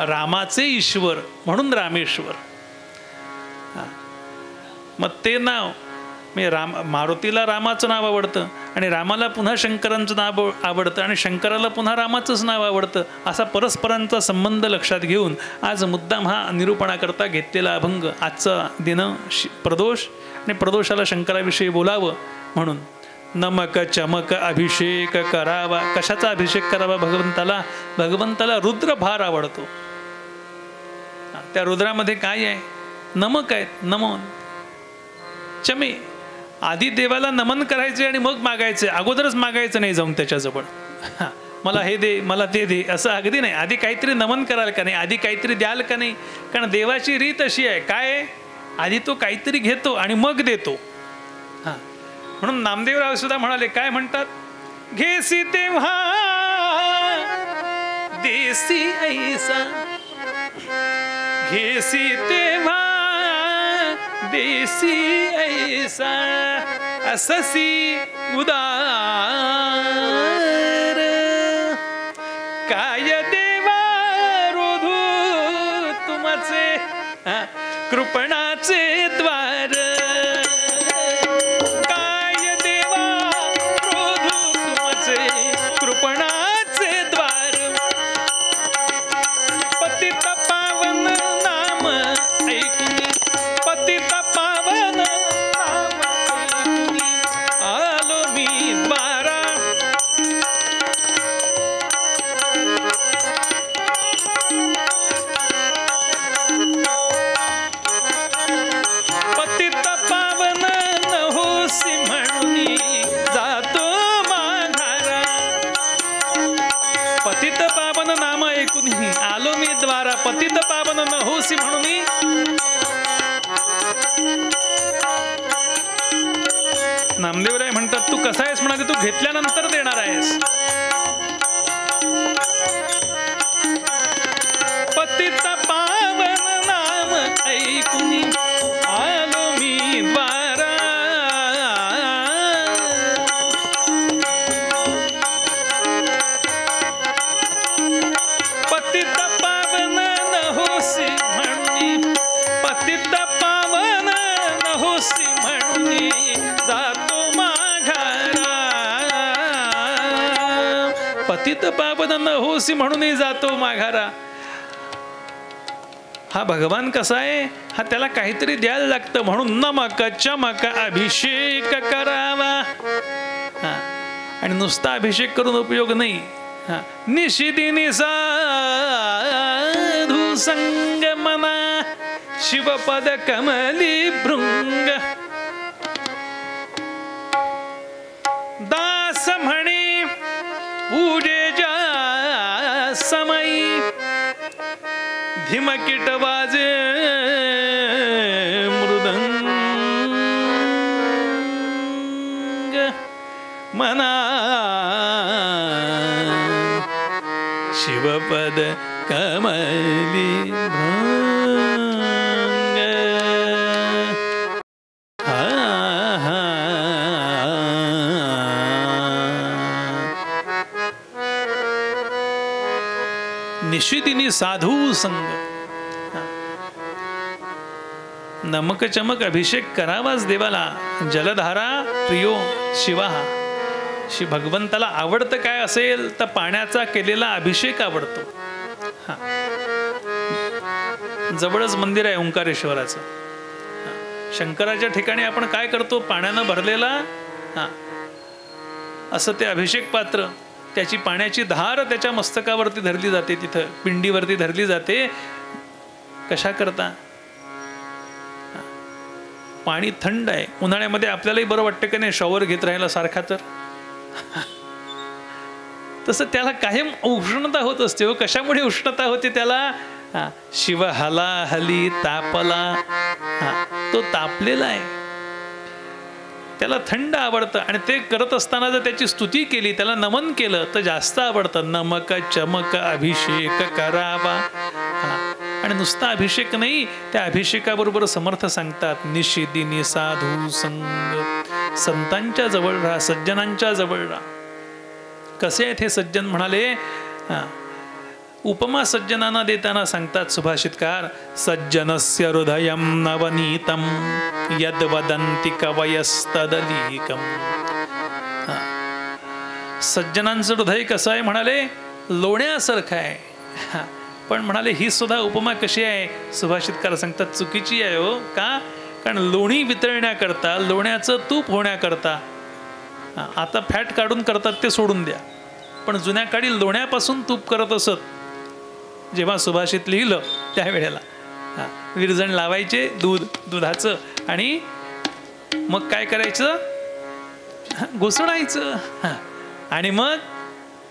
रामाचे ईश्वर म्हणून रामेश्वर. मग ते नाव म्हणजे मारुतीला रामाचं नाव आवडतं आणि रामाला पुन्हा शंकरांचं नाव आवडतं आणि शंकराला पुन्हा रामाचंच नाव आवडतं. असा परस्परांचा संबंध लक्षात घेऊन आज मुद्दाम हा निरूपणाकरता घेतलेला अभंग. आजचा दिन प्रदोष आणि प्रदोषाला शंकराविषयी बोलावं म्हणून. नमक चमक अभिषेक करावा. कशाचा अभिषेक करावा भगवंताला? भगवंताला रुद्र फार आवडतो. त्या रुद्रामध्ये काय आहे? नमक आहेत. नमन चमे. आधी देवाला नमन करायचे आणि मग मागायचे. अगोदरच मागायचं नाही जाऊन त्याच्याजवळ, मला हे दे मला ते दे असं अगदी नाही. आधी काहीतरी नमन कराल का नाही? आधी काहीतरी द्याल का नाही? कारण देवाची रीत अशी आहे, काय आधी तो काहीतरी घेतो आणि मग देतो. म्हणून नामदेवराव सुद्धा म्हणाले, काय म्हणतात? घेसी तेव्हा देसी ऐसा, घेसी तेव्हा देसी ऐसा, अससी उदार. काय देवा रोधू तुमचे कृपणाचे द्वार. काय देवा रोधू तुमचे कृपणाचे द्वार. पतित पावन नाम ऐकून, पतित पावन नाम ऐकून आलो मी द्वारा. पतित पावन नहोसी म्हणून जातो माघारा. पतित पावन नाम ऐकून आलो मी द्वारा. पतित पावन नहोसी म्हणून नामदेवराय म्हणतात, तू कसा आहेस म्हणाले? तू घेतल्यानंतर देणार आहेस. पतित पावन नाम ऐकून आलो मी द्वारा. पतित पावन नहोसी म्हणून, पतित पावन नहोसी म्हणून जातो माघारा. पतित पावन नहोसी म्हणून जातो माघारा. हा भगवान कसा आहे? हा त्याला काहीतरी द्यायला लागतं म्हणून नमक चमक अभिषेक करावा. आणि नुसता अभिषेक करून उपयोग नाही. निशिदिनी साधू संग मना शिवपद कमली भृंग. दास म्हणे पूजेच्या समयी धिमकिट वाजे मृदंग. मना शिवपद कमली भृंग. निशिदिनी साधू संग. नमक चमक अभिषेक करावाच देवाला. जलधारा प्रियो शिवा. शिव भगवंताला आवडतं काय असेल तर पाण्याचा केलेला अभिषेक आवडतो. जवळच मंदिर आहे ओंकारेश्वराचं. शंकराच्या ठिकाणी आपण काय करतो? पाण्यानं भरलेला असं ते अभिषेक पात्र, त्याची पाण्याची धार त्याच्या मस्तकावरती धरली जाते, तिथं पिंडीवरती धरली जाते. कशा करता? पाणी थंड आहे. उन्हाळ्यामध्ये आपल्यालाही बरं वाटतं की नाही शॉवर घेत राहायला सारखा? तर तसं त्याला कायम उष्णता होत असते. हो, कशामुळे उष्णता होते त्याला? शिव हला हली तापला. तो तापलेला आहे, त्याला थंड आवडतं. आणि ते करत असताना जर त्याची स्तुती केली, त्याला नमन केलं तर जास्त आवडतं. नमक चमक अभिषेक करावा. आणि नुसता अभिषेक नाही, त्या अभिषेकाबरोबर समर्थ सांगतात निशिदिनी साधू संग. संतांच्या जवळ राहा, सज्जनांच्या जवळ राहा. कसे आहेत हे सज्जन म्हणाले. उपमा सज्जनांना देताना सांगतात सुभाषितकार, सज्जनस्य हृदयं नवनीतम यद वदन्ति कवयस्तदलीकम. सज्जनांचं हृदय कसं आहे म्हणाले, लोण्यासारखं आहे. पण म्हणाले ही सुद्धा उपमा कशी आहे, सुभाषितकार सांगतात चुकीची आहे हो. का? कारण लोणी वितळण्याकरता, लोण्याचं तूप होण्याकरता, आता फॅट काढून करतात ते सोडून द्या, पण जुन्या काळी लोण्यापासून तूप करत असत. जेव्हा सुभाषित लिहिलं त्यावेळेला विरजण लावायचे दुधाचं आणि मग काय करायचं, घुसळायचं. आणि मग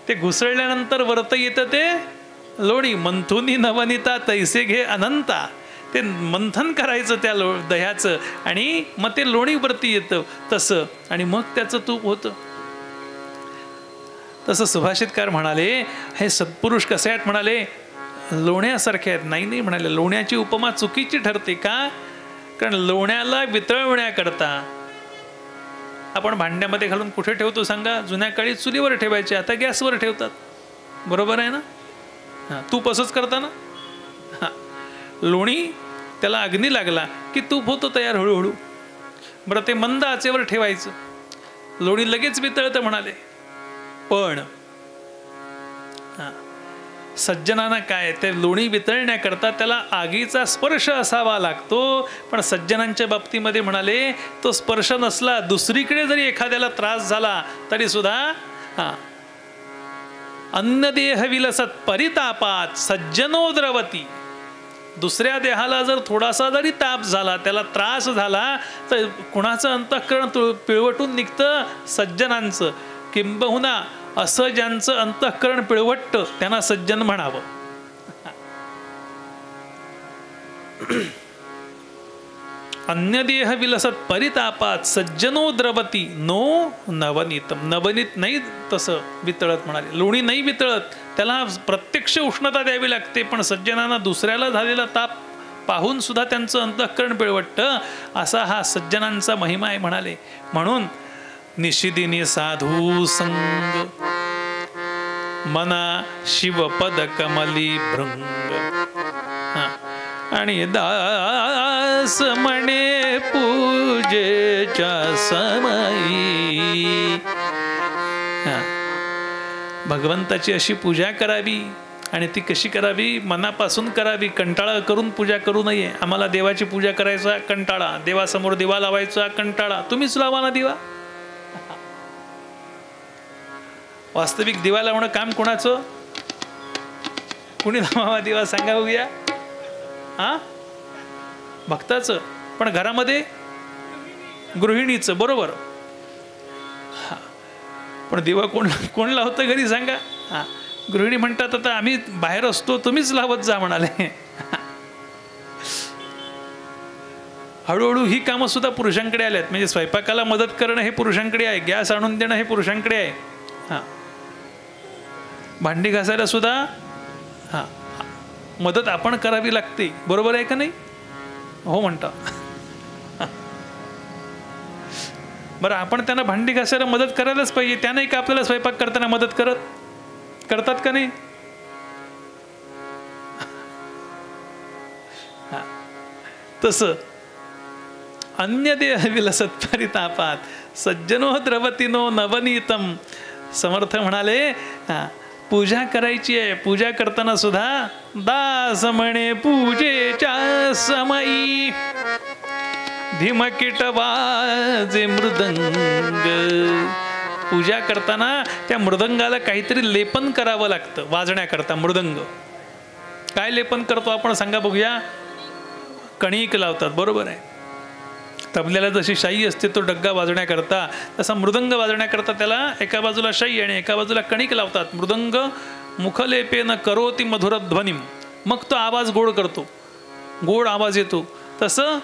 ते घुसळल्यानंतर वरत येतं ते लोणी. मंथुनी नवनीता तैसे घे अनंता. ते मंथन करायचं त्या दह्याचं आणि मग ते लोणी वरती येतं तसं, आणि मग त्याचं तूप होतं. तसं सुभाषितकार म्हणाले हे सत्पुरुष कसे आहेत म्हणाले, लोण्यासारखे आहेत. नाही म्हणाले, लोण्याची उपमा चुकीची ठरते. का? कारण लोण्याला वितळवण्याकरता आपण भांड्यामध्ये घालून कुठे ठेवतो सांगा, जुन्या काळी चुलीवर ठेवायचे, आता गॅसवर ठेवतात. बरोबर आहे ना? तूप असंच करता ना. लोणी त्याला अग्नी लागला की तूप होतं तयार हळूहळू. बरं, ते मंद आचेवर ठेवायचं, लोणी लगेच वितळतं म्हणाले. पण सज्जनांना काय, ते लोणी वितळण्याकरता त्याला आगीचा स्पर्श असावा लागतो. पण सज्जनांच्या बाबतीमध्ये म्हणाले तो स्पर्श नसला, दुसरीकडे जरी एखाद्याला त्रास झाला तरी सुद्धा अन्य देह विलसत परितापात सज्जनो द्रवती. दुसऱ्या देहाला जर थोडासा जरी ताप झाला, त्याला त्रास झाला, तर कुणाचं अंतःकरण पिळवटून निघतं, सज्जनांचं. किंबहुना असं ज्यांचं अंतःकरण पिळवटतं त्यांना सज्जन म्हणावं. अन्य देह विलसत परितापात सज्जनो द्रवती नो नवनीतम. नवनीत नाही तसं वितळत म्हणाले, लोणी नाही वितळत, त्याला प्रत्यक्ष उष्णता द्यावी लागते. पण सज्जनांना दुसऱ्याला झालेला ताप पाहून सुद्धा त्यांचं अंतःकरण पिळवटतं. असा हा सज्जनांचा महिमा आहे म्हणाले. म्हणून निशिदिनी साधू संग मना शिवपद कमली भृंग. आणि दास म्हणे पूजेच्या समयी भगवंताची अशी पूजा करावी. आणि ती कशी करावी, मनापासून करावी. कंटाळा करून पूजा करू नये. आम्हाला देवाची पूजा करायचा कंटाळा, देवासमोर दिवा लावायचा कंटाळा, तुम्हीच लावा ना दिवा. वास्तविक दिवा लावणं काम कोणाचं, कुणी लावावा दिवा सांगा बघूया. भक्ताचं. पण घरामध्ये गृहिणीचं. बरोबर. पण दिवा कोण लावतं घरी सांगा. गृहिणी म्हणतात आता आम्ही बाहेर असतो, तुम्हीच लावत जा म्हणाले. हळूहळू ही कामं सुद्धा पुरुषांकडे आल्यात. म्हणजे स्वयंपाकाला मदत करणं हे पुरुषांकडे आहे, गॅस आणून देणं हे पुरुषांकडे आहे. भांडी घासायला सुद्धा मदत आपण करावी लागते. बरोबर आहे का नाही? हो म्हणता. बरं, आपण त्यांना भांडी घासायला मदत करायलाच पाहिजे. त्या नाही का आपल्याला स्वयंपाक करताना मदत करतात का नाही? तसं अन्य देह विलसत परितापात सज्जनो द्रवतीनो नवनीतम. समर्थ म्हणाले पूजा करायची आहे. पूजा करताना सुद्धा दास म्हणे पूजेच्या समयी धीमकीट वाजे मृदंग. पूजा करताना त्या मृदंगाला काहीतरी लेपन करावं लागतं वाजण्याकरता. मृदंग काय लेपन करतो आपण सांगा बघूया. कणिक लावतात. बरोबर आहे. तबल्याला जशी शाई असते तो डग्गा वाजण्याकरता, तसा मृदंग वाजण्याकरता त्याला एका बाजूला शाई आणि एका बाजूला कणिक लावतात. मृदंग मुखलेपेन करोती मधुरध्वनिम. मग तो आवाज गोड करतो, गोड आवाज येतो. तसं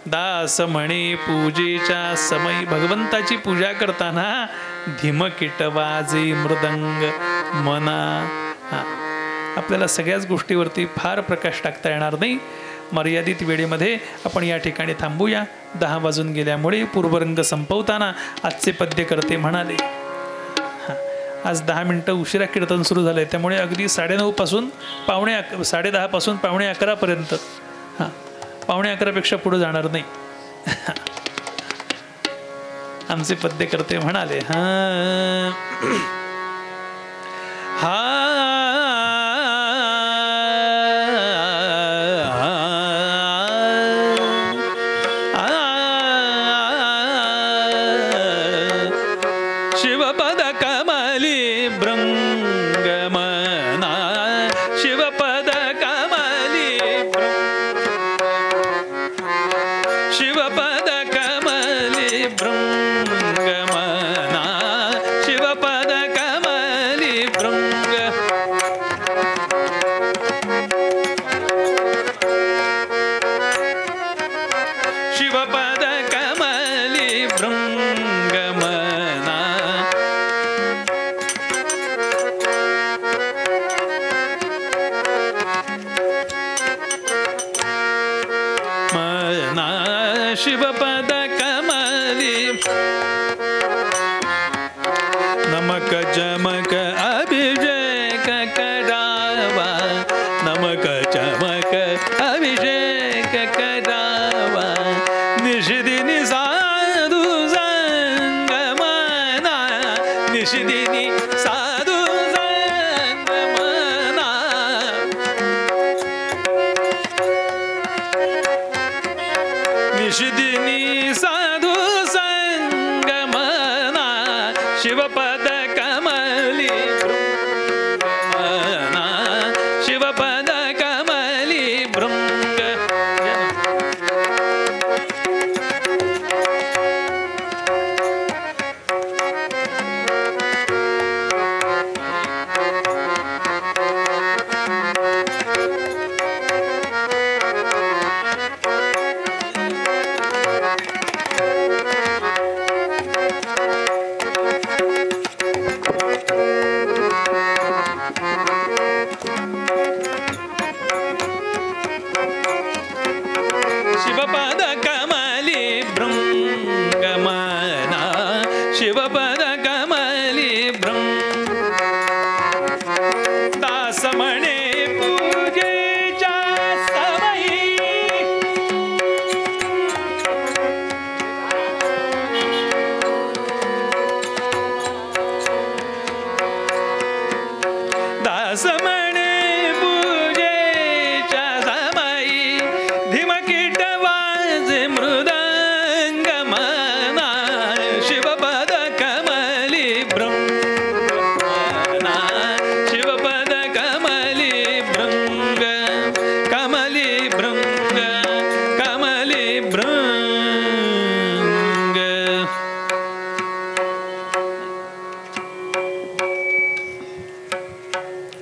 दास म्हणे पूजेच्या समयी भगवंताची पूजा करताना धीमकीट वाजे मृदंग मना. आपल्याला सगळ्याच गोष्टीवरती फार प्रकाश टाकता येणार नाही. मर्यादित वेळेमध्ये आपण या ठिकाणी थांबूया. 10 वाजून गेल्यामुळे पूर्वरंग संपवताना आजचे पद्य करते म्हणाले. आज 10 मिनटं उशिरा कीर्तन सुरू झालं आहे, त्यामुळे अगदी 9:30 पासून 10:30 पासून 11:15 पर्यंत, हां 11:15 पेक्षा पुढे जाणार नाही. आमचे पद्यकर्ते म्हणाले हा शिवपद कमली भृंगमना, शिवपद कमली शिवपद कमली भृंगमना, शिवपद कमली भृंग शिवपद कमली भृंगमना, मना शिवपद कमली नमक जमक अभिषेक करावा, नमक चमक अभिषेक करावा, निषदिनी साधू संगमना, निषदिनी साधू संगमना, निषदिनी साधू संगमना, शिवपद कमली भृंगमना, शिवपद कमली भृंग शिवपद कमली भृंगमना, शिवपद कमली भृंग दास म्हणे पूजेच्या समयी, दास म्हणे पूजेच्या समयी, धिमकीट वाजे मृदंगमना, शिवपद कमली भृंगमना, शिवपद कमली भृंग कमली भृंग कमली भृंग.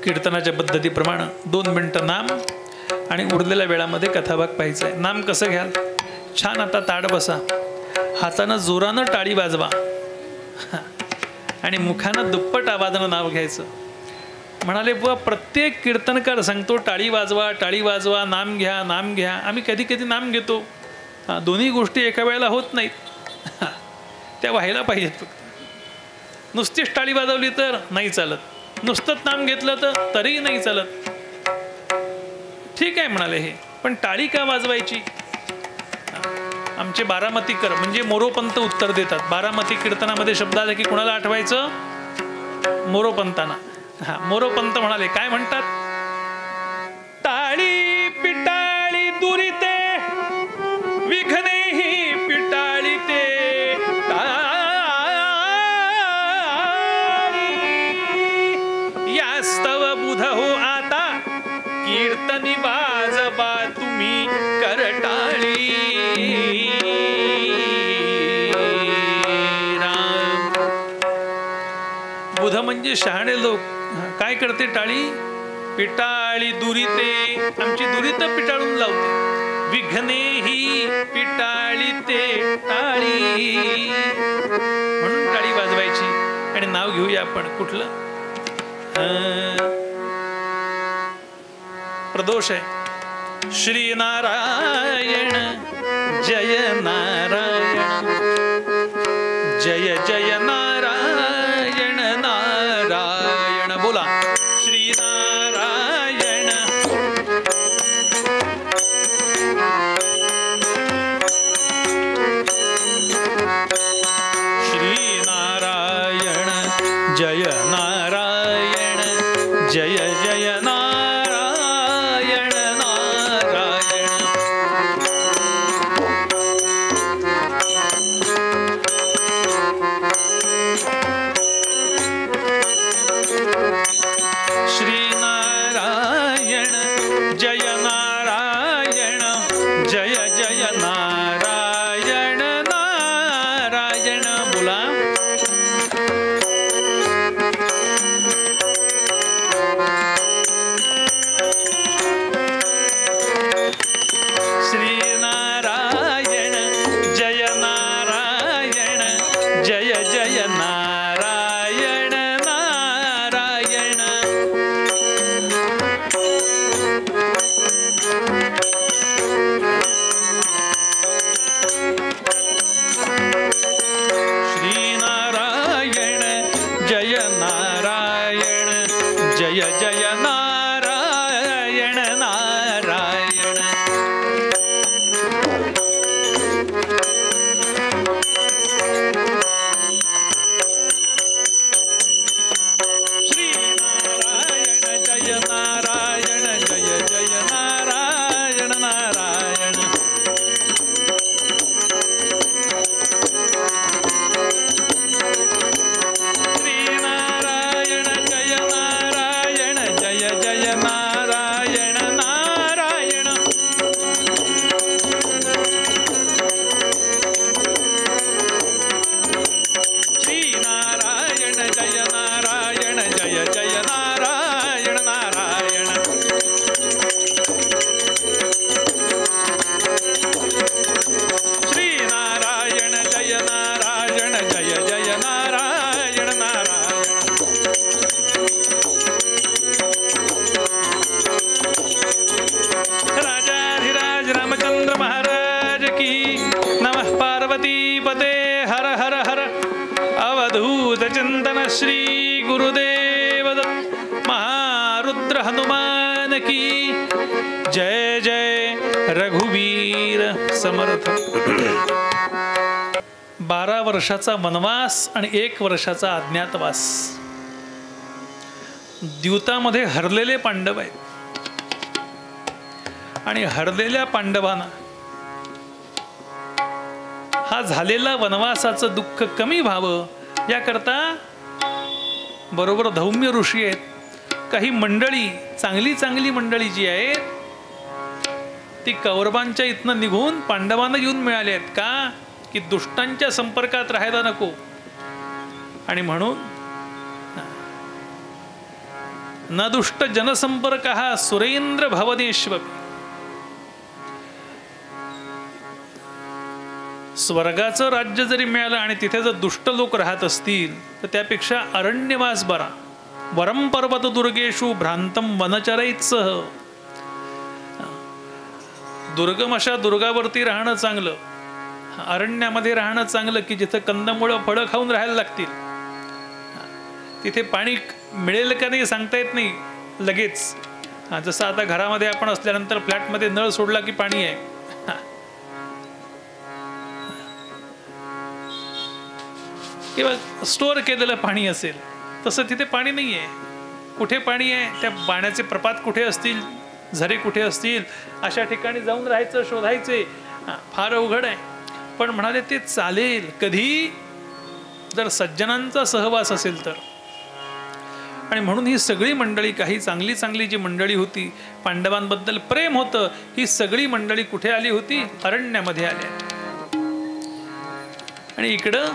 कीर्तनाच्या पद्धतीप्रमाणे 2 मिनिटं नाम आणि उरलेल्या वेळामध्ये कथाभाग पाहायचा आहे. नाम कसं घ्याल? छान आता ताड बसा, हातानं जोरानं टाळी वाजवा आणि मुखानं दुप्पट आवाजानं नाव घ्यायचं. म्हणाले बुवा प्रत्येक कीर्तनकार सांगतो टाळी वाजवा, टाळी वाजवा, नाम घ्या, नाम घ्या. आम्ही कधी कधी नाम घेतो, दोन्ही गोष्टी एका वेळेला होत नाहीत, त्या व्हायला पाहिजेत. फक्त नुसतीच टाळी वाजवली तर नाही चालत, नुसतंच नाम घेतलं तर तरीही नाही चालत. ठीक आहे म्हणाले हे, पण टाळी का वाजवायची? आमचे बारामतीकर म्हणजे मोरोपंत उत्तर देतात. बारामती कीर्तनामध्ये शब्द आला की कोणाला आठवायचं? मोरोपंतांना. हा, मोरोपंत म्हणाले, काय म्हणतात? टाळी पिटाळी दुरिते विघ्ने ही पिटाळीते, यास्तव बुध हो आता कीर्तनी वाजवा तुम्ही करटाळी. राम बुध म्हणजे शहाणे लोक. काय करते टाळी? पिटाळी दुरिते, आमची दुरित पिटाळून लावते. विघ्ने ही पिटाळीते टाळी, म्हणून टाळी वाजवायची. आणि नाव घेऊया आपण कुठलं? प्रदोष आहे. श्री नारायण जय नारायण, जय जय नारायण नारायण. पते हर हर हर अवधूत चिंतन श्री गुरुदेव दत्त महारुद्र हनुमान की जय जय रघुवीर समर्थ. 12 वर्षाचा वनवास आणि 1 वर्षाचा अज्ञातवास. द्यूतामध्ये हरलेले पांडव आहेत आणि हरलेल्या पांडवांना हा झालेला वनवासाचं दुःख कमी व्हावं याकरता बरोबर धौम्य ऋषी आहेत. काही मंडळी चांगली मंडळी जी आहेत ती कौरवांच्या इथनं निघून पांडवांना येऊन मिळाले आहेत. का की दुष्टांच्या संपर्कात राहायला नको. आणि म्हणून न दुष्ट जनसंपर्क हा सुरेंद्र भवनेश्वर. स्वर्गाचं राज्य जरी मिळालं आणि तिथे जर दुष्ट लोक राहत असतील तर त्यापेक्षा अरण्यवास बरा. वरम पर्वत दुर्गेशु भ्रांतम वनचरैत्सह. दुर्गम अशा दुर्गावरती राहणं चांगलं, अरण्यामध्ये राहणं चांगलं की जिथं कंदमुळं फळं खाऊन राहायला लागतील. तिथे पाणी मिळेल का नाही सांगता येत नाही लगेच. जसं आता घरामध्ये आपण असल्यानंतर फ्लॅटमध्ये नळ सोडला की पाणी आहे, किंवा स्टोअर केलेलं पाणी असेल, तसं तिथे पाणी नाही आहे. कुठे पाणी आहे, त्या पाण्याचे प्रपात कुठे असतील, झरे कुठे असतील, अशा ठिकाणी जाऊन राहायचं, शोधायचे फार अवघड आहे. पण म्हणाले ते चालेल कधी जर सज्जनांचा सहवास असेल तर. आणि म्हणून ही सगळी मंडळी, काही चांगली जी मंडळी होती, पांडवांबद्दल प्रेम होतं, ही सगळी मंडळी कुठे आली होती? अरण्यामध्ये आली. आणि इकडं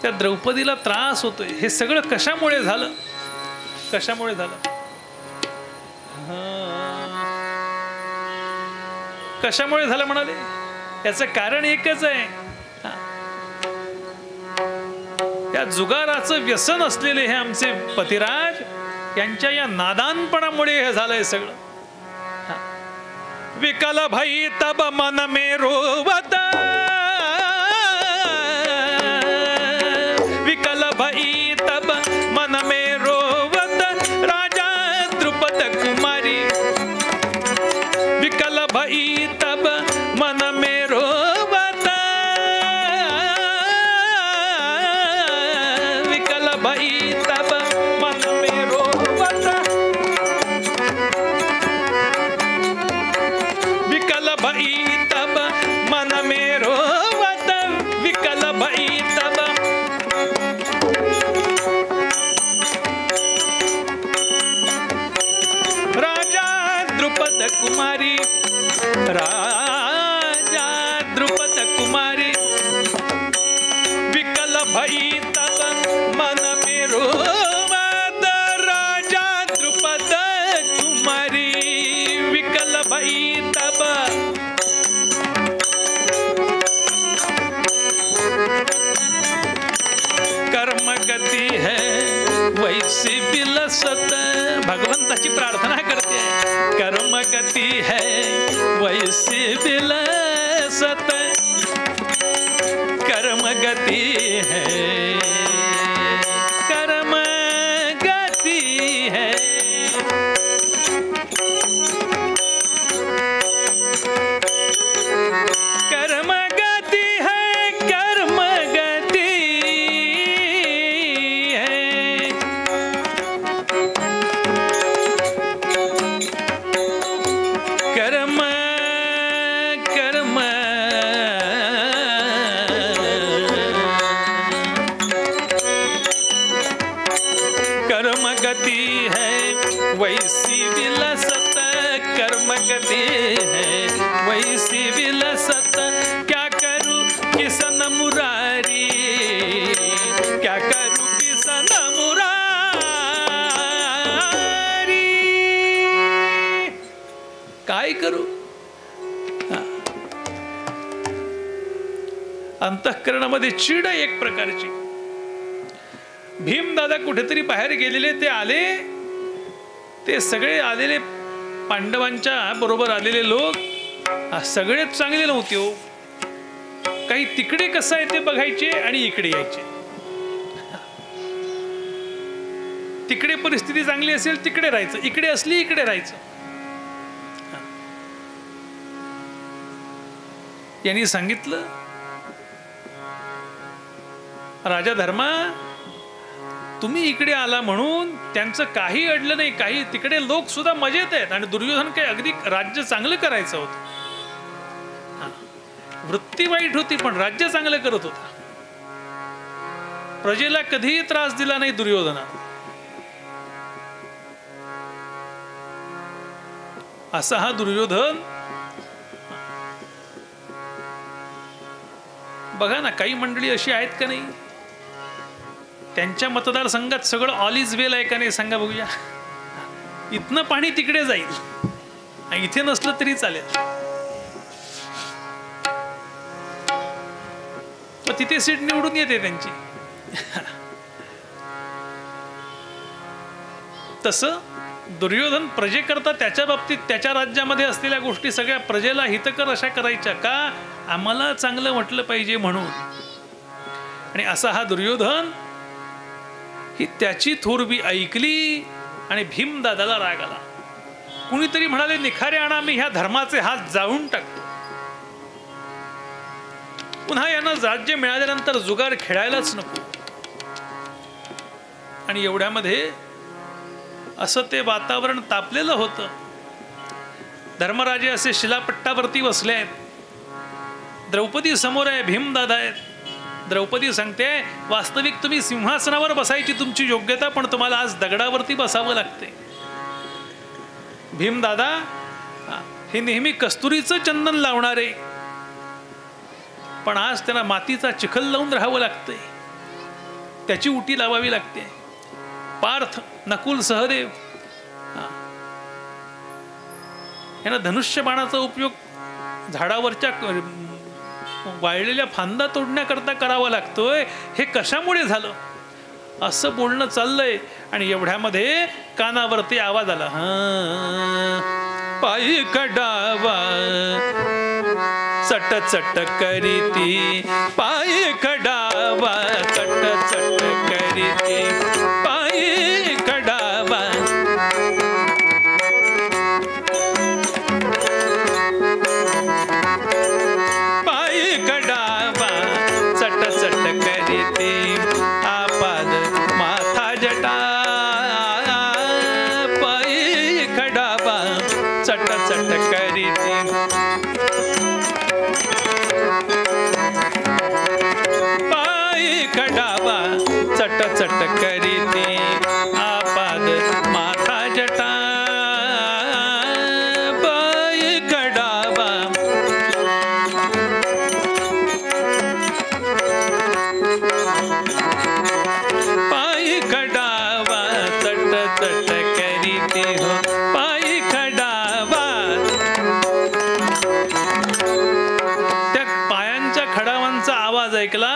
त्या द्रौपदीला त्रास होतोय. हे सगळं कशामुळे झालं? कशामुळे झालं? कशामुळे झालं म्हणाले? याचं कारण एकच आहे. या जुगाराचं व्यसन असलेले हे आमचे पतिराज यांच्या या नादानपणामुळे हे झालंय सगळं. विकल भाई तब मन में रोवत, विकल भाई तब मन में रोवत राजा द्रुपद कुमारी. विकल भाई तब मन में रोवत, विकल भाई तब मन में रोवत, विकल भाई तब मन में रोवत, विकल भाई तब. राजा द्रुपद कुमारी, राजा द्रुपद कुमारी, विकल भई तब मन में रोवत, राजा द्रुपद कुमारी, विकल भई तब. कर्म गति है वैसी विलसत. भगवंताची प्रार्थना करते आहे. कर्म गति है वैसी विलसत, कर्म गति है, कर्म गति है. कर्म गति है, कर्म गति है. कर्म कर्म कर्म गति है वैसी विलसत, कर्म गति है वैसी विलसत. क्या करूं किसन मुरारी, क्या करूं किसन मुरारी. काय करू? अंतःकरणामध्ये चीड एक प्रकारची. भीमदादा कुठेतरी बाहेर गेलेले, ते आले, ते सगळे आलेले पांडवांच्या बरोबर आलेले लोक सगळेच चांगले नव्हते हो. काही तिकडे कसं आहे ते बघायचे आणि इकडे यायचे. तिकडे परिस्थिती चांगली असेल तिकडे राहायचं, इकडे असली इकडे राहायचं. यांनी सांगितलं, राजा धर्मा, तुम्ही इकडे आला म्हणून त्यांचं काही अडलं नाही, काही तिकडे लोक सुद्धा मजेत आहेत. आणि दुर्योधन काही अगदी राज्य चांगलं करायचं होतं. वृत्ती वाईट होती पण राज्य चांगलं करत होता. प्रजेला कधीही त्रास दिला नाही दुर्योधना. असा हा दुर्योधन. बघा ना, काही मंडळी अशी आहेत का नाही, त्यांच्या मतदारसंघात सगळं ऑल इज वेल आहे का नाही सांगा बघूया. इथनं पाणी तिकडे जाईल, इथे नसलं तरी चालेल, पण तिथे सीट निवडून येते त्यांची. तसं दुर्योधन प्रजेकरता त्याच्या बाबतीत त्याच्या राज्यामध्ये असलेल्या गोष्टी सगळ्या प्रजेला हितकर अशा करायच्या का, आम्हाला चांगलं म्हटलं पाहिजे म्हणून. आणि असा हा दुर्योधन, ही त्याची थोरवी ऐकली आणि भीमदादाला राग आला. कुणीतरी म्हणाले, निखारे आणा, मी ह्या धर्माचे हात जाळून टाकतो. पुन्हा यांना राज्य मिळाल्यानंतर जुगार खेळायलाच नको. आणि एवढ्यामध्ये असं ते वातावरण तापलेलं होतं. धर्मराजे असे शिलापट्टावरती बसले आहेत. द्रौपदी समोर आहे, भीमदादा आहेत. द्रौपदी सांगते, वास्तविक तुम्ही सिंहासनावर बसायची तुमची योग्यता, पण तुम्हाला आज दगडावरती बसावं लागते. भीमदादा हे नेहमी कस्तुरीचं चंदन लावणारे, पण आज त्यांना मातीचा चिखल लावून राहावं लागतंय, त्याची उटी लावावी लागते. पार्थ, नकुल, सहदेव यांना धनुष्य बाणाचा उपयोग झाडावरच्या वाळलेल्या फांदा तोडण्याकरता करावा लागतोय. हे कशामुळे झालं असं बोलणं चाललंय. आणि एवढ्यामध्ये कानावरती आवाज आला, पायी कडावा चट चट करीती, पायी कडावा चट चट करीती, पायी कडावा. पायी कडावा चट चट करीती, आपाद माथा जटा, पायी कडावा चट चट करीती. पायी कडावा चट चट करीती, आपाद माथा जटा, पायी कडावा. पायी कडावा चट चट करीती हो, पायी कडावा. त्या पायांच्या खडावांचा आवाज ऐकला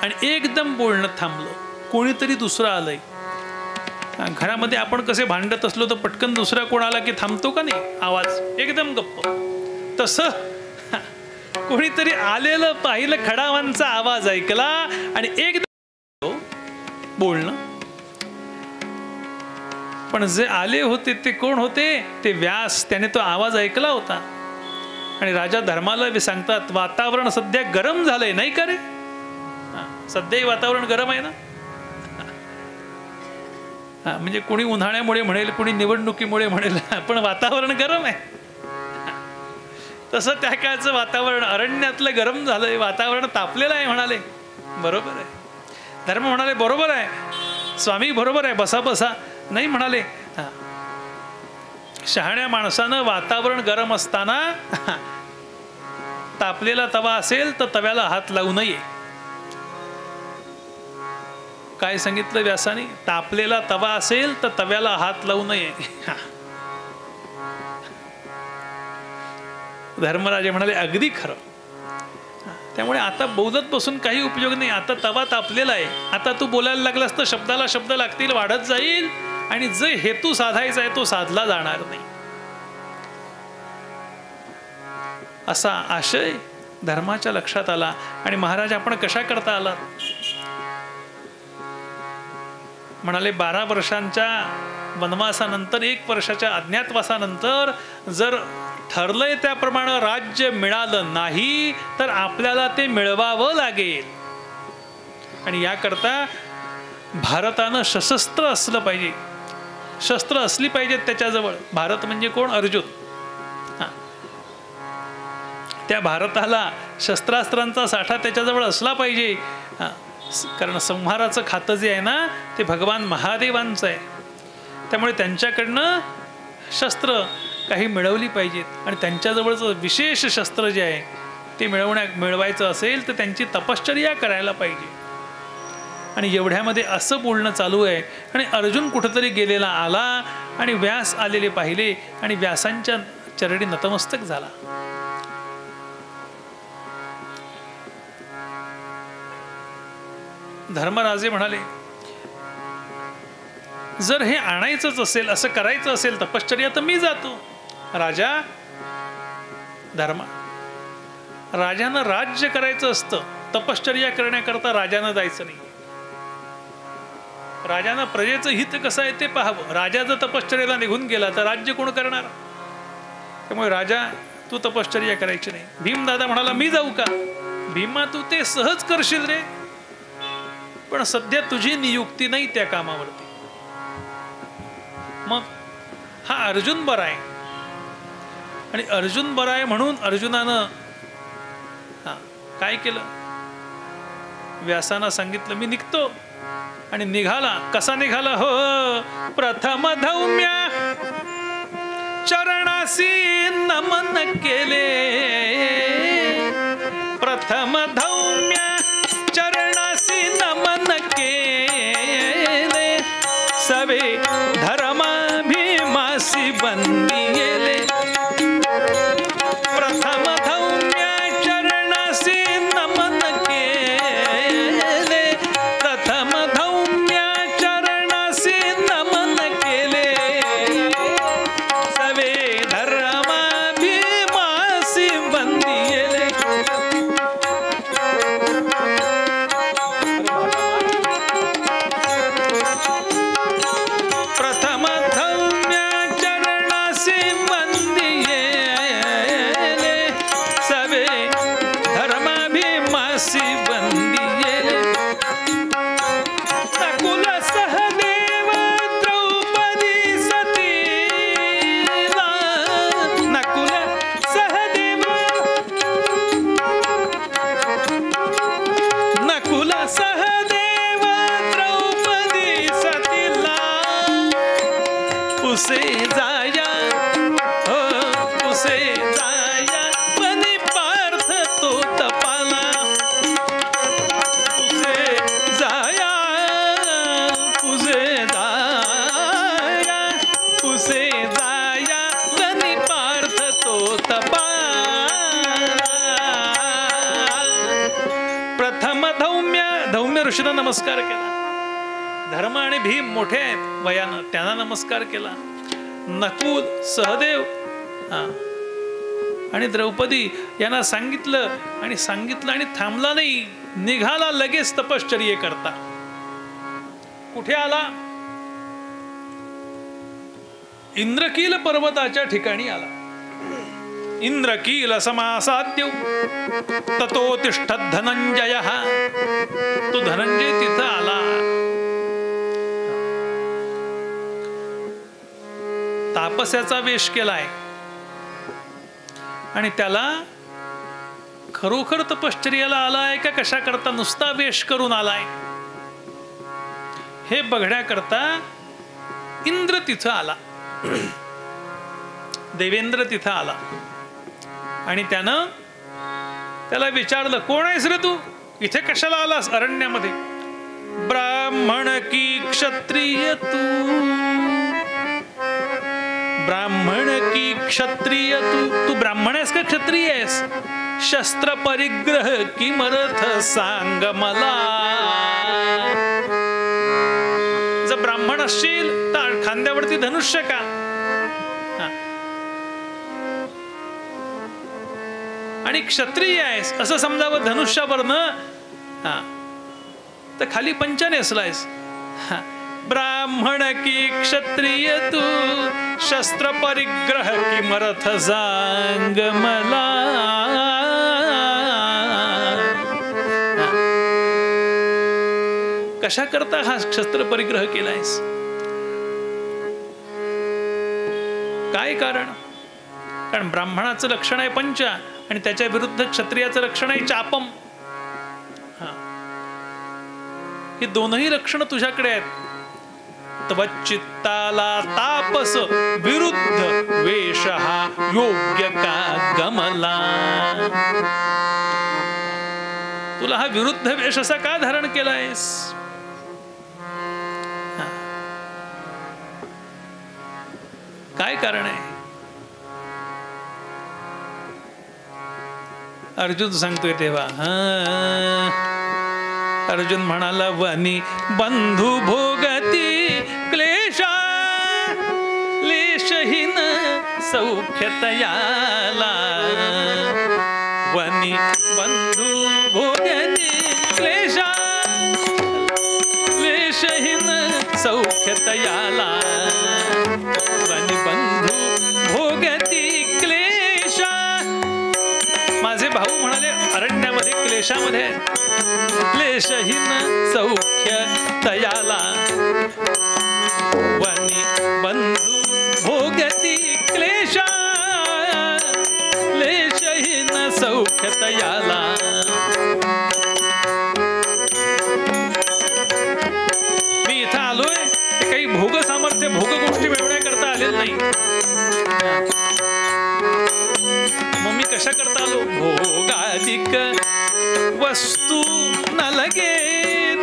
आणि एकदम बोलणं थांबलं. कोणीतरी दुसरं आलंय. घरामध्ये आपण कसे भांडत असलो तर पटकन दुसरा कोण आला की थांबतो का नाही, आवाज एकदम गप्प. तसं कोणीतरी आलेलं पाहिलं, खडावांचा आवाज ऐकला आणि एकदम बोलणं. पण जे आले होते ते कोण होते, ते व्यास. त्याने तो आवाज ऐकला होता. आणि राजा धर्माला सांगतात, वातावरण सध्या गरम झालंय नाही का रे. सध्याही वातावरण गरम आहे ना. म्हणजे कोणी उन्हाळ्यामुळे म्हणेल, कोणी निवडणुकीमुळे म्हणेल, पण वातावरण गरम आहे. तसं त्या काळचं वातावरण अरण्यातलं गरम झालंय, वातावरण तापलेलं आहे म्हणाले. बरोबर आहे. धर्म म्हणाले, बरोबर आहे स्वामी, बरोबर आहे, बसा बसा. नाही म्हणाले, शहाण्या माणसानं वातावरण गरम असताना तापलेला तवा असेल तर तव्याला हात लावू नये. काय सांगितलं व्यासाने, तापलेला तवा असेल तर तव्याला हात लावू नये. धर्मराजे म्हणाले, अगदी खरं. त्यामुळे आता बोलत बसून काही उपयोग नाही. आता तवा तापलेला आहे. आता तू बोलायला लागलास तर शब्दाला शब्द लागतील, वाढत जाईल आणि जे हेतू साधायचा आहे तो साधला जाणार नाही. असा आशय धर्माच्या लक्षात आला. आणि महाराज आपण कशा करता आलात? म्हणाले 12 वर्षांच्या वनवासानंतर 1 वर्षाच्या अज्ञातवासानंतर जर ठरलंय त्याप्रमाणे राज्य मिळालं नाही तर आपल्याला ते मिळवावं लागेल. आणि याकरता भारतानं सशस्त्र असलं पाहिजे, शस्त्र असली पाहिजेत त्याच्याजवळ. भारत म्हणजे कोण? अर्जुन. त्या भारताला शस्त्रास्त्रांचा साठा त्याच्याजवळ असला पाहिजे. कारण संहाराचं खातं जे आहे ना ते भगवान महादेवांचं आहे. त्यामुळे त्यांच्याकडनं शस्त्र काही मिळवली पाहिजेत. आणि त्यांच्याजवळचं विशेष शस्त्र जे आहे ते मिळवायचं असेल तर त्यांची तपश्चर्या करायला पाहिजे. आणि एवढ्यामध्ये असं बोलणं चालू आहे. आणि अर्जुन कुठंतरी गेलेला आला आणि व्यास आलेले पाहिले आणि व्यासांच्या चरणी नतमस्तक झाला. धर्मराजे म्हणाले, जर हे आणायचंच असेल, असं करायचं असेल तपश्चर्या, तर मी जातो. राजा राजानं राज्य करायचं असतं, तपश्चर्या करण्याकरता राजानं जायचं नाही. राजानं प्रजेचं हित कसं आहे ते पाहावं. राजा जर तपश्चर्याला निघून गेला तर राज्य कोण करणार? त्यामुळे राजा तू तपश्चर्या करायची नाही. भीमदादा म्हणाला, मी जाऊ का? भीमा, तू ते सहज करशील रे, पण सध्या तुझी नियुक्ती नाही त्या कामावरती. मग हा अर्जुन बरा आहे. आणि अर्जुन बरा आहे म्हणून अर्जुनानं काय केलं? व्यासांना सांगितलं मी निघतो. आणि निघाला. कसा निघाला? हो, प्रथम धौम्या चरणासी नमन केले. प्रथम धौम्या चरणासी नमन केले. सवे धर्माभिमासी बंदिले. प्रथम धौम्या चरणासी नमन केले. प्रथम धौम्या चरणासी नमन केले. सवे धर्माभिमासी बंदिले. ऋषीला नमस्कार केला. धर्म आणि भीम मोठे आहेत वयानं, त्यांना नमस्कार केला. नकुल, सहदेव आणि द्रौपदी यांना सांगितलं आणि थांबला नाही, निघाला लगेच तपश्चर्ये करता. कुठे आला? इंद्रकील पर्वताच्या ठिकाणी आला. इंद्रकील समासाद्य ततो तिष्ठत धनंजय. तो धनंजय तिथं आला. तापस्याचा वेश केलाय आणि त्याला खरोखर तपश्चर्याला आलाय का कशा करता नुसता वेश करून आलाय हे बघण्याकरता इंद्र तिथं आला. देवेंद्र तिथं आला आणि त्याला विचारलं, कोण आहेस रे तू? इथे कशाला आलास अरण्यामध्ये? ब्राह्मण की क्षत्रिय तू, ब्राह्मण की क्षत्रिय तू ब्राह्मण आहेस का क्षत्रिय आहेस? शस्त्र परिग्रह की मरथ सांग मला. जर ब्राह्मण असशील तर खांद्यावरती धनुष्य का? आणि क्षत्रिय आहेस असं समजावं धनुष्यावरनं, हा तर खाली पंचा नेसलायस. ब्राह्मण की क्षत्रिय तू, शस्त्र परिग्रह की मरथ सांग मला. कशा करता हा क्षत्र परिग्रह केलायस? काय कारण? कारण ब्राह्मणाचं लक्षण आहे पंचा आणि त्याच्या विरुद्ध क्षत्रियाचं लक्षण आहे चापम. ही दोनही लक्षणं तुझ्याकडे आहेत. त्वचित्ताला तापस विरुद्ध वेश हा योग्य का गमला. तुला हा विरुद्ध वेश असा का धारण केलायस? काय कारण आहे? अर्जुन सांगतोय तेव्हा अर्जुन म्हणाला वनी बंधू भोगती क्लेशा लेशहीन सौख्य तयाला. वनी बंधू भोगती क्लेशा लेशहीन सौख्य तयाला. वनी बंधू भोगती क्लेशा. माझे भाऊ म्हणाले अरण्यामध्ये क्लेशामध्ये क्लेशहीन सौख्य तयाला. वनी बंधू भोगती क्लेशा क्लेशहीन सौख्य तयाला. मी इथं आलोय काही भोग सामर्थ्य भोग गोष्टी मिळवण्याकरता आलेलं नाही. मग मी कशा करता आलो? भोगाधिक वस्तू न लगे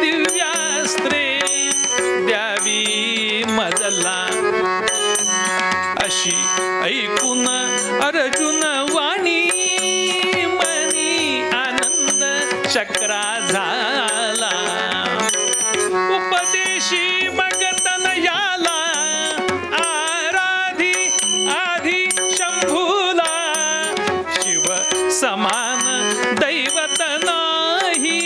दिव्यास्त्रे द्यावी मजला. अशी ऐकून अर्जुन वाणी मनी आनंद चक्रा झाला. उपदेशी मग तनयाला आराधी आधी शंभूला. शिव समान दैवत नाही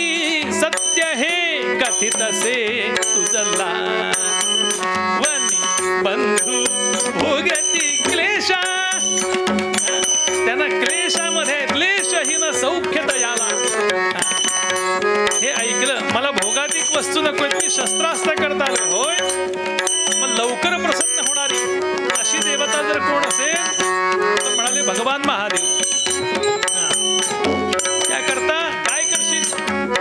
सत्य हे कथित से तुझला. वनी बंधू भोगती क्लेशा. त्यांना क्लेशामध्ये क्लेशहीन सौख्य दयाला. हे ऐकलं मला भोगाधिक वस्तू नको, मी शस्त्रास्त्र करता आले. होय मग लवकर प्रसन्न होणारी अशी देवता जर कोण असेल तर म्हणाले भगवान महादेव. त्या करता काय करशील?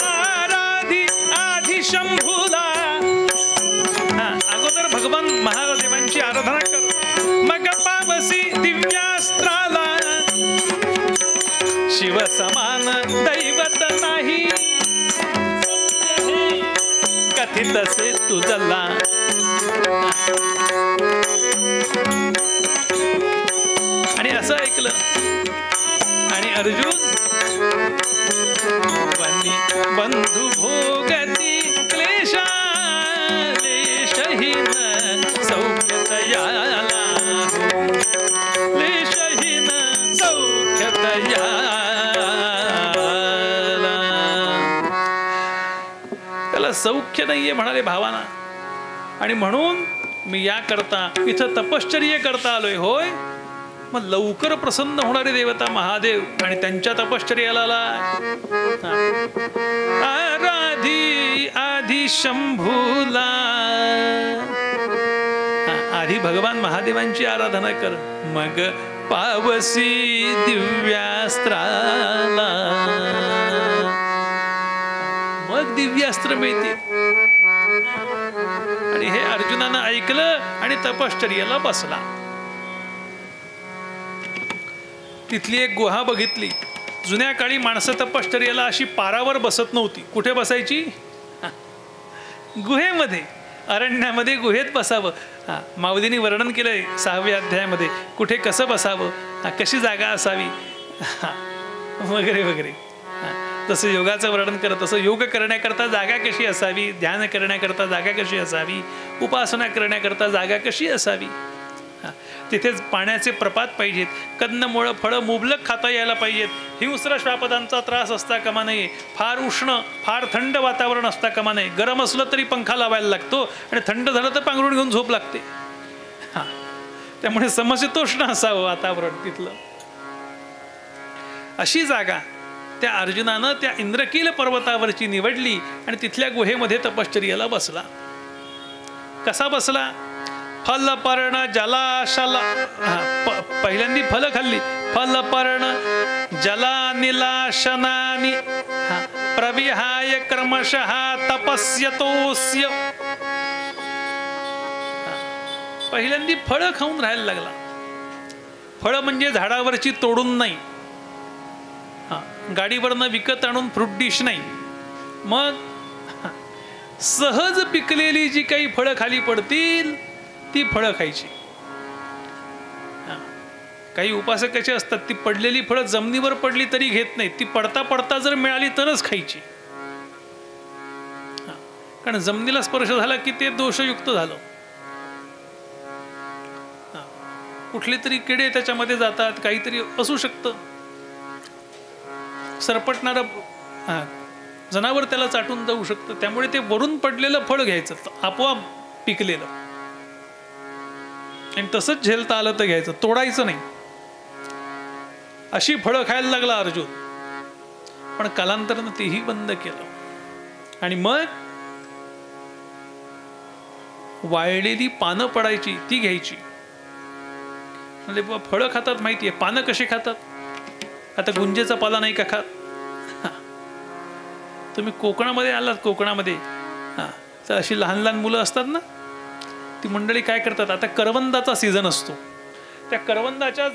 आराधी आधी शंभूला. अगोदर भगवान महादेवांची आराधना कर, मग पावसी दिव्यास्त्राला. शिव समान दैवत नाही कथित से तुझला. आणि असं ऐकलं आणि अर्जुन बंधू भोगती क्लेशा लेशहीन सौख्य तयाला. लेशहीन सौख्य तयाला. त्याला सौख्य नाहीये म्हणाले भावाना. आणि म्हणून मी या करता इथं तपश्चर्य करता आलोय. होय मग लवकर प्रसन्न होणारी देवता महादेव आणि त्यांच्या तपश्चर्याला आराधी आधी शंभूला. आधी भगवान महादेवांची आराधना कर, मग पावसी दिव्यास्त्राला. मग दिव्यास्त्र मिळतील. आणि हे अर्जुनानं ऐकलं आणि तपश्चर्याला बसला. तिथली एक गुहा बघितली. जुन्या काळी माणसं तपश्चर्याला अशी पारावर बसत नव्हती. कुठे बसायची? गुहेमध्ये, अरण्यामध्ये गुहेत बसावं. माऊलींनी वर्णन केलंय 6व्या अध्यायामध्ये कुठे कसं बसावं, कशी जागा असावी वगैरे वगैरे. तसं योगाचं वर्णन करत तसं योग करण्याकरता जागा कशी असावी, ध्यान करण्याकरता जागा कशी असावी, उपासना करण्याकरता जागा कशी असावी. तिथेच पाण्याचे प्रपात पाहिजेत, कन्नमुळं फळं मुबलक खाता यायला पाहिजेत, हिंस्र श्वापदांचा त्रास असता कामा नये, फार उष्ण फार थंड वातावरण असता कामा नये, गरम असलं तरी पंखा लावायला लागतो आणि थंड झालं तर पांघरूण घेऊन झोप लागते. हां, त्यामुळे समशीतोष्ण असावं वातावरण तिथलं. अशी जागा त्या अर्जुनानं त्या इंद्रकील पर्वतावरची निवडली आणि तिथल्या गुहेमध्ये तपश्चर्याला बसला. कसा बसला? फलपर्ण जलाशला, पहिल्यांदी फल खाल्ली. फलपर्ण जलानिलाशनानि प्रविहाय क्रमशः तपस्यतोस्य. पहिल्यांदी फळं खाऊन राहायला लागला. फळं म्हणजे झाडावरची तोडून नाही, गाडीवरनं विकत आणून फ्रूट डिश नाही, मग सहज पिकलेली जी काही फळं खाली पडतील ती फळं खायची. काही उपासक कसे असतात, ती पडलेली फळं जमिनीवर पडली तरी घेत नाहीत, ती पडता पडता जर मिळाली तरच खायची. कारण जमिनीला स्पर्श झाला की ते दोषयुक्त झालं. कुठले तरी किडे त्याच्यामध्ये जातात, काहीतरी असू शकतं, सरपटणारं जनावर त्याला चाटून जाऊ शकतं. त्यामुळे ते वरून पडलेलं फळ घ्यायचं, आपोआप पिकलेलं, आणि तसंच झेलता आलं तर घ्यायचं, तोडायचं नाही. अशी फळं खायला लागला अर्जुन. पण कालांतरानं तेही बंद केलं. आणि मग वाळलेली पानं पडायची ती घ्यायची. म्हणजे फळं खातात माहितीये, पानं कशी खातात? आता गुंजेचा पाला नाही का खात? तुम्ही कोकणामध्ये आलात, कोकणामध्ये तर अशी लहान लहान मुलं असतात ना, ती मंडळी काय करतात, आता करवंदाचा सीझन असतो, त्या करवंदाच्या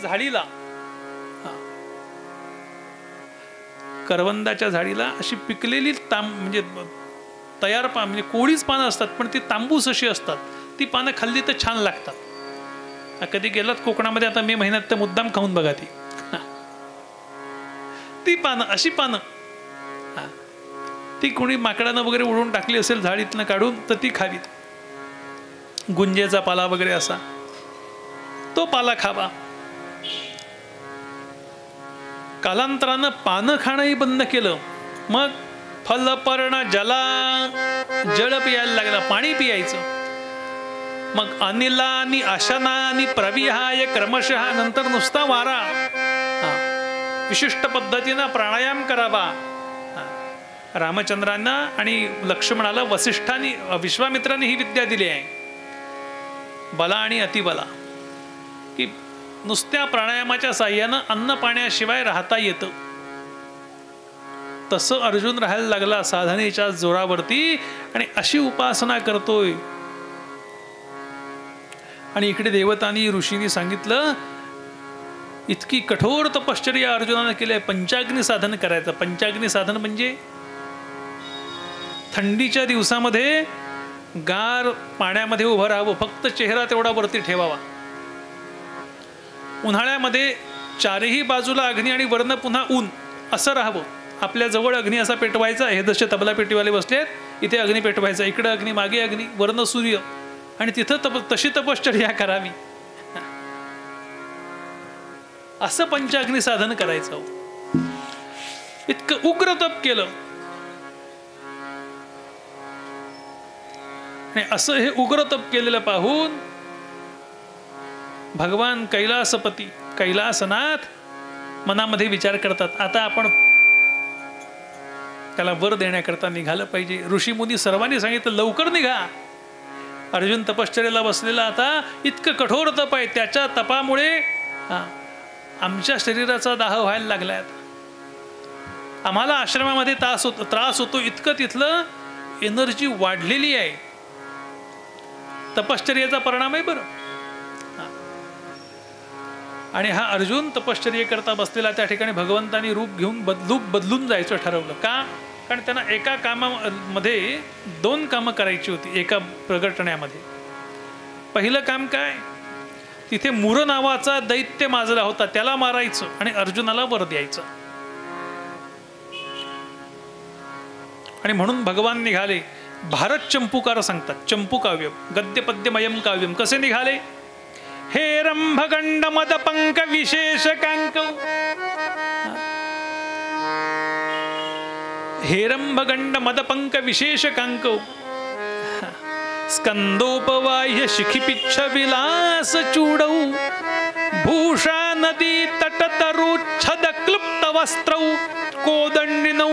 झाडीला अशी पिकलेली म्हणजे तयार म्हणजे कोळीच पानं असतात, पण ती तांबूस अशी असतात. ती पानं खाल्ली तर छान लागतात. कधी गेलात कोकणामध्ये आता मे महिन्यात तर मुद्दाम खाऊन बघा ती पानं, अशी पानं. ती कोणी माकडानं वगैरे उडून टाकली असेल झाडीतनं काढून तर ती खावीत. गुंजेचा पाला वगैरे असा तो पाला खावा. कालांतरानं पानं खाणंही बंद केलं. मग फलपर्ण जल पियायला लागला, पाणी पियायचं. मग अनिलानी अशनानी प्रविहाय क्रमशः, नंतर नुसता वारा, विशिष्ट पद्धतीनं प्राणायाम करावा. रामचंद्रांना आणि लक्ष्मणाला वसिष्ठांनी विश्वामित्रांनी ही विद्या दिली आहे, बला आणि अतिबला, की नुसत्या प्राणायामाच्या साह्यानं अन्न पाण्याशिवाय राहता येतं. तसं अर्जुन राहायला लागला साधनेच्या जोरावरती, आणि अशी उपासना करतोय. आणि इकडे देवतांनी ऋषींनी सांगितलं, इतकी कठोर तपश्चर्या अर्जुनानं केली आहे. पंचाग्नी साधन करायचं. पंचाग्नी साधन म्हणजे थंडीच्या दिवसामध्ये गार पाण्यामध्ये उभं राहावं, फक्त चेहरा तेवढा वरती ठेवावा. उन्हाळ्यामध्ये चारही बाजूला अग्नी आणि वरनं पुन्हा ऊन असं राहावं. आपल्या जवळ अग्नी असा पेटवायचा, हे जसे तबला पेटीवाले बसलेत इथे अग्नी पेटवायचा, इकडे अग्नी, मागे अग्नी, वरनं सूर्य, आणि तिथं तशी तपश्चर्या करावी. असं पंचाग्नी साधन करायचं. इतकं उग्र तप केलं. आणि असं हे उग्र तप केलेलं पाहून भगवान कैलासपती कैलासनाथ मनामध्ये विचार करतात, आता आपण त्याला वर देण्याकरता निघालं पाहिजे. ऋषीमुनी सर्वांनी सांगितलं, लवकर निघा. अर्जुन तपश्चर्याला बसलेला आता इतकं कठोर तप आहे, त्याच्या तपामुळे आमच्या शरीराचा दाह व्हायला लागलाय. आम्हाला आश्रमामध्ये त्रास होतो, इतकं तिथलं एनर्जी वाढलेली आहे. तपश्चर्याचा परिणाम आहे बरं. आणि हा अर्जुन तपश्चर्येकरता बसलेला त्या ठिकाणी भगवंतांनी रूप घेऊन बदलून जायचं ठरवलं. का? कारण त्यांना एका कामामध्ये 2 कामं करायची होती एका प्रगटण्यामध्ये. पहिलं काम काय? तिथे मूर नावाचा दैत्य माजला होता, त्याला मारायचं आणि अर्जुनाला वर द्यायचं. आणि म्हणून भगवान निघाले. भारत चंपूकार सांगतात, चंपू काव्य, गद्य पद्यमयम काव्यम. कसे निघाले? हे रंभगंड मदपंक विशेष कांक, हे रंभगंड मदपंक विशेष कांक, स्कंदोपवाह्य शिखिपिच्छ विलास चूडौ, भूषा नदी तटतरुच्छद क्लुप्त वस्त्रौ, कोदंडिनौ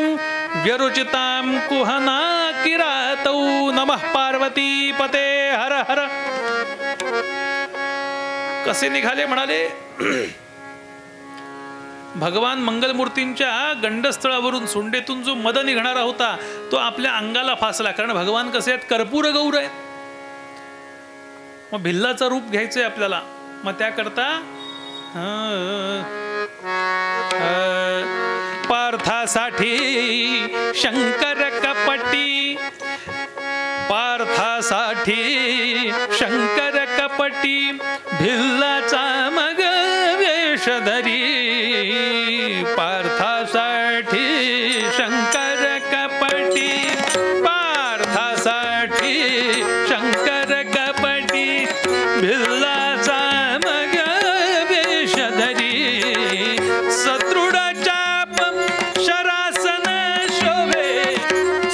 व्यरुचितां कुहना किरातौ। नमः पार्वती पते हर हर। कसे निघाले म्हणाले, भगवान मंगलमूर्तींच्या गंडस्थळावरून सोंडेतून जो मद निघणारा होता तो आपल्या अंगाला फासला, कारण भगवान कसे आहेत, कर्पूर गौर आहेत. मग भिल्लाचं रूप घ्यायचंय आपल्याला, मग त्याकरता पार्थासाठी शंकर कपटी, पार्थासाठी शंकर कपटी, भिल्लाचा मग वेशधरी, पार्थासाठी शंकर कपटी, पार्थासाठी शंकर कपटी, भिल्लाचा मग वेशधरी, सदृढ चाप शरासन शोभे,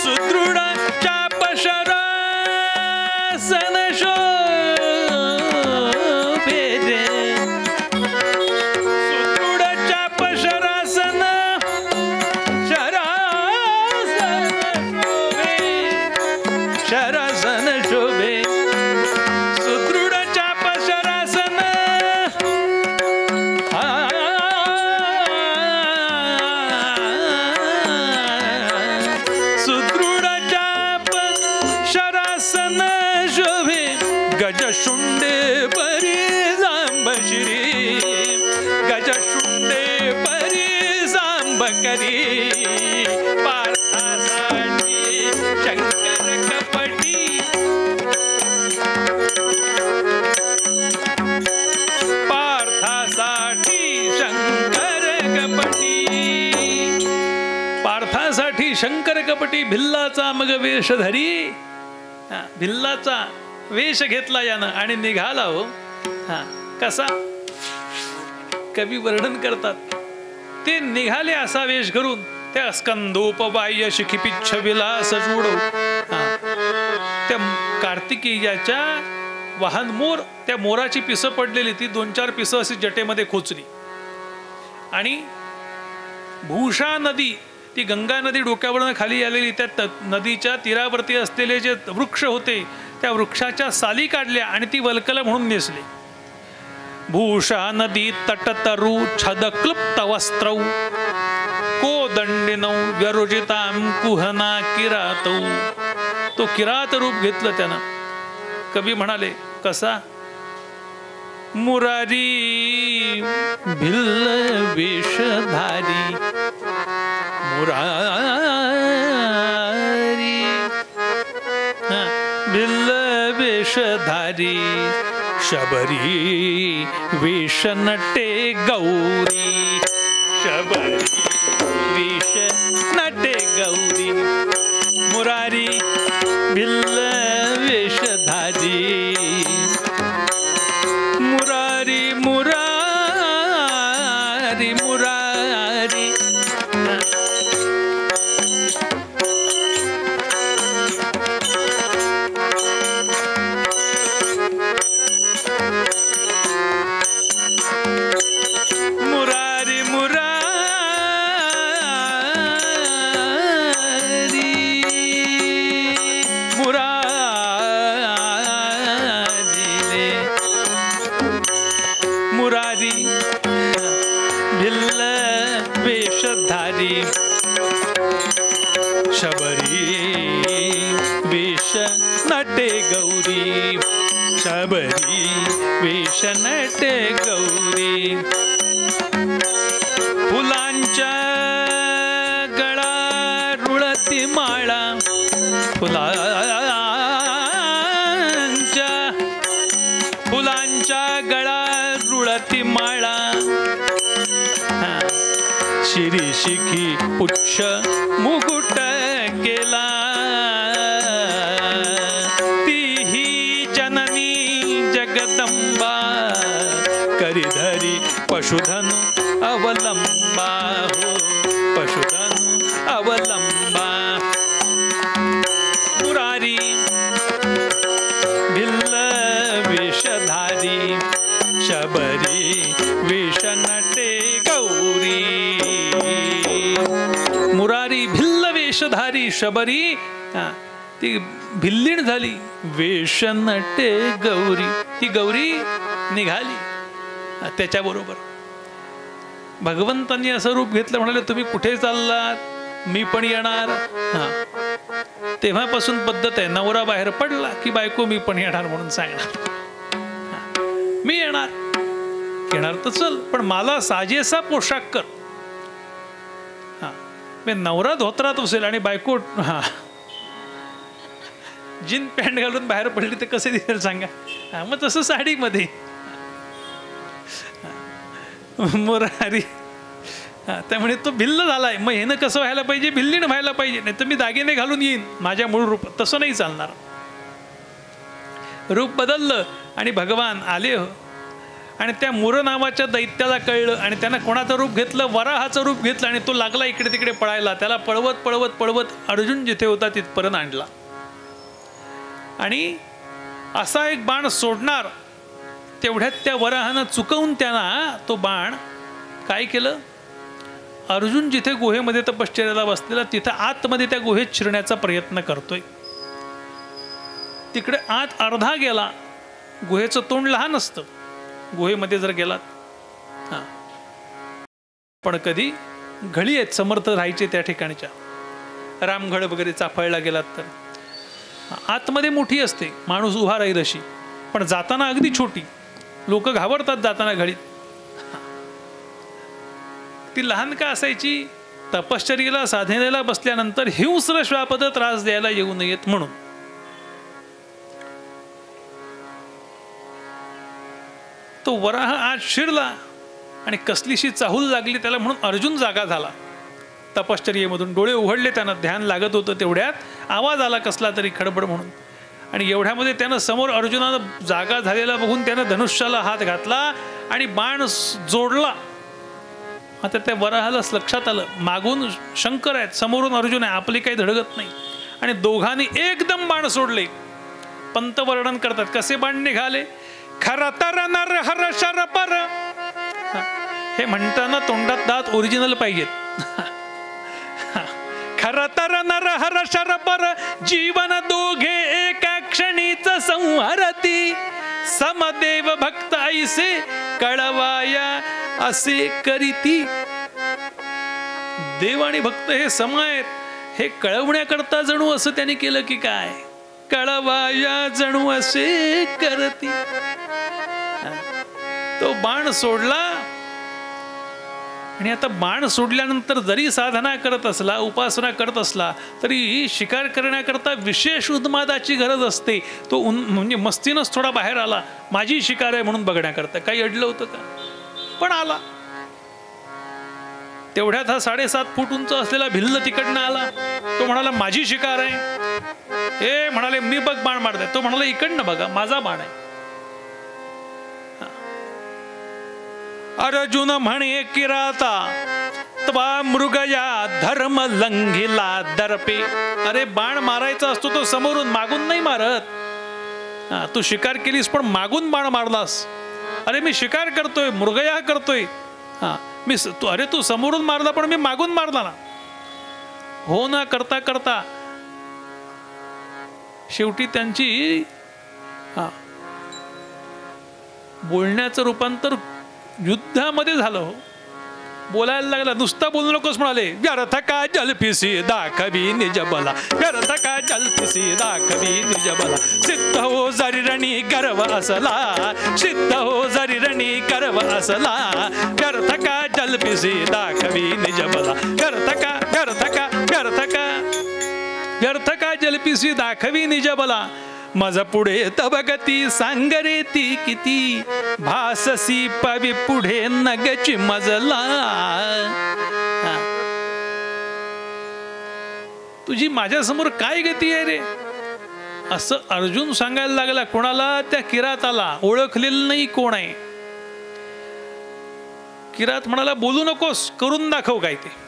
सुदृढ चाप शरासन शोभे रे, सुदृढ चाप शरासन शरासन शोभे, सुदृढ चाप शरासन, सुदृढ चाप शरासन शोभे, गजशुंडे परी जांबश्री, गजशुंडे परी जांबकरी, पार्थासाठी शंकर कपटी, पार्थासाठी शंकर कपटी, पार्थासाठी शंकर कपटी, भिल्लाचा मग वेशधरी. भिल्लाचा वेश घेतला यानं आणि निघाला हो. कसा कवी वर्णन करतात, ते निघाले असा वेश करून, त्या स्कंदोपवाह्य शिखिपिच्छ विलास चूडौ, त्या कार्तिकेयाच्या वाहन मोर, त्या मोराची पिसं पडलेली, ती 2-4 पिसं अशी जटेमध्ये खोचली, आणि भूषा नदी, ती गंगा नदी डोक्यावरून खाली आलेली, त्या नदीच्या तीरावरती असलेले जे वृक्ष होते त्या वृक्षाच्या साली काढल्या आणि ती वल्कल म्हणून नेसली. भूषा नदी तटतरु छदक्लुप्त वस्त्रौ, कोदंडिनौ व्यरुजितां कुहना किरातौ. तो किरात रूप घेतलं त्यानं. कवी म्हणाले कसा, मुरारी भिल्ल वेशधारी, मुरारी भिल्ल वेशधारी, शबरी वेश नटे गौरी, शबरी वेश नटे गौरी, मुरारी भिल्ल वेशधारी, मुरारी मुरारी मुरारी. मुरारी मुरारी मुरारी रे, मुरारी भिल्ल वेशधारी, शबरी वेश नटे गौरी, शबरी वेश नटे गौरी. फुलांच्या गळा रुळती माळा, फुलांच्या गळा रुळती माळा, शिरी शिखी पुच्छ मुकुट केला, तीही जननी जगदंबा, वेशधारी भिल्ल वेशधारी शबरी ती भिल्लीण झाली. वेश नटे गौरी, ती गौरी निघाली त्याच्याबरोबर. भगवंतांनी असं रूप घेतलं, म्हणाले तुम्ही कुठे चाललात, मी पण येणार. तेव्हापासून पद्धत आहे, नवरा बाहेर पडला की बायको मी पण येणार म्हणून सांगणार. मी येणार, येणार तर चल, पण मला साजेसा पोशाख कर. मी नवरा धोत्रात असेल आणि बायको जीन पॅन्ट घालून बाहेर पडली तर कसे दिसेल सांगा. मग तसं साडीमध्ये मुरारी. त्यामुळे तो भिल्ल झालाय. मग ह्यानं कसं व्हायला पाहिजे, भिल्लीण व्हायला पाहिजे. नाही तर मी दागिने घालून येईन माझ्या मूळ रूपात, तसं नाही चालणार. रूप बदललं आणि भगवान आले हो. आणि त्या मूर नावाच्या दैत्याला कळलं आणि त्यानं कोणाचं रूप घेतलं, वराहाचं रूप घेतलं आणि तो लागला इकडे तिकडे पळायला. त्याला पळवत पळवत पळवत अर्जुन जिथे होता तिथपर्यंत आणला आणि असा एक बाण सोडणार तेवढ्यात त्या वराहानं चुकवून त्यांना तो बाण काय केलं, अर्जुन जिथे गुहेमध्ये तपश्चर्याला बसलेला तिथं आतमध्ये त्या गुहेत शिरण्याचा प्रयत्न करतोय. तिकडे आत अर्धा गेला. गुहेचं तोंड लहान असतं गुहेमध्ये जर गेलात. पण कधी घळी आहेत समर्थ राहायचे त्या ठिकाणच्या, रामगड वगैरे चाफळला गेलात तर आतमध्ये मोठी असते, माणूस उभा राहील अशी, पण जाताना अगदी छोटी. लोक घाबरतात जाताना घडीत. ती लहान का असायची, तपश्चर्येला साधनेला बसल्यानंतर हिंस्र श्वापद त्रास द्यायला येऊ नयेत म्हणून. तो वराह आज शिरला आणि कसलीशी चाहूल लागली त्याला, म्हणून अर्जुन जागा झाला. तपश्चर्येमधून डोळे उघडले, त्यांना ध्यान लागत होतं. तेवढ्यात आवाज आला कसला तरी खडबड म्हणून, आणि एवढ्यामध्ये त्यानं समोर अर्जुनानं जागा झालेला बघून त्यानं धनुष्याला हात घातला आणि बाण जोडला. आता त्या वराहाला लक्षात आलं मागून शंकर आहेत, समोरून अर्जुन आहे, आपली काही धडगत नाही. आणि दोघांनी एकदम बाण सोडले. पंत वर्णन करतात कसे बाण निघाले. खर तर नर हर शर पर, हे म्हणताना तोंडात दात ओरिजिनल पाहिजेत. खर तर नर हर शर पर, जीवन दोघे एका क्षणीच संहरती. समदेव भक्त ऐसे कळवाया असे करीती. देव आणि भक्त हे सम आहेत, हे कळवण्याकरता जणू असं त्यांनी केलं की काय, कळवाया जणू असे करती. तो बाण सोडला आणि आता बाण सोडल्यानंतर जरी साधना करत असला, उपासना करत असला, तरी शिकार करण्याकरता विशेष उन्मादाची गरज असते. तो म्हणजे मस्तीनच थोडा बाहेर आला, माझी शिकार आहे म्हणून बघण्याकरता. काही अडलं होतं का, पण आला. तेवढ्यात हा 7.5 फूट उंच असलेला भिल्ल तिकडनं आला. तो म्हणाला माझी शिकार आहे. हे म्हणाले मी बघ बाण मारताय. तो म्हणाला इकडनं बघा माझा बाण आहे. अर्जुन म्हणे किराता त्वा मृगया धर्म लंघिला दर्पे. अरे बाण मारायचा असतो तो समोरून, मागून नाही मारत. तू शिकार केलीस पण मागून बाण मारलास. अरे मी शिकार करतोय, मृगया करतोय. अरे तू समोरून मारला पण मी मागून मारला ना. हो ना करता करता शेवटी त्यांची बोलण्याचं रूपांतर युद्धामध्ये झालं. हो, बोलायला लागला. नुसता बोलू नकोस म्हणाले. व्यर्थ का जलपिसी दाखवी निज बला, व्यर्थ का जलपिसी दाखवी निज बला. सिद्ध हो जरी रणी गर्व असला, सिद्ध हो जरी रणी गर्व असला. व्यर्थ का जलपिसी दाखवी निज बला, व्यर्थ का व्यर्थ का व्यर्थ का व्यर्थ का जलपिसी दाखवी निज बला. मज पुढे तब गती सांगरे ती किती, भाससी पवी पुढे नगची मजला. तुझी माझ्यासमोर काय गती आहे रे, असं अर्जुन सांगायला लागला. कोणाला? त्या किराताला. ओळखलेलं नाही कोण आहे. किरात म्हणाला बोलू नकोस, करून दाखव काय ते.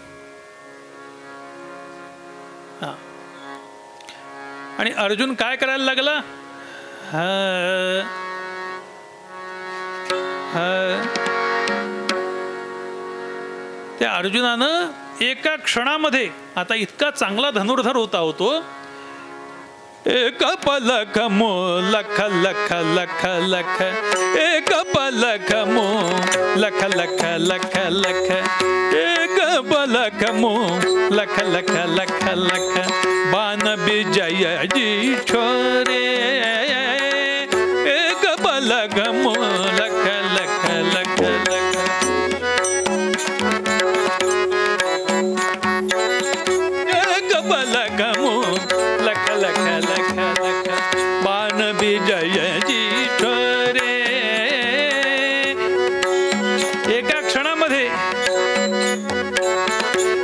आणि अर्जुन काय करायला लागला. त्या अर्जुनानं एका क्षणामध्ये आता इतका चांगला धनुर्धर होता होतो. एक पलक मो लख लख लख लख, एक पलक मो लख लख लख लख, एक पलक मो लख लख लख लख, बाण विजय जी छोरे, एक पलक मो लख लख लख लख, एक पलक मो लख लख लख लख, बाण विजय जी छोरे. एका क्षणामध्ये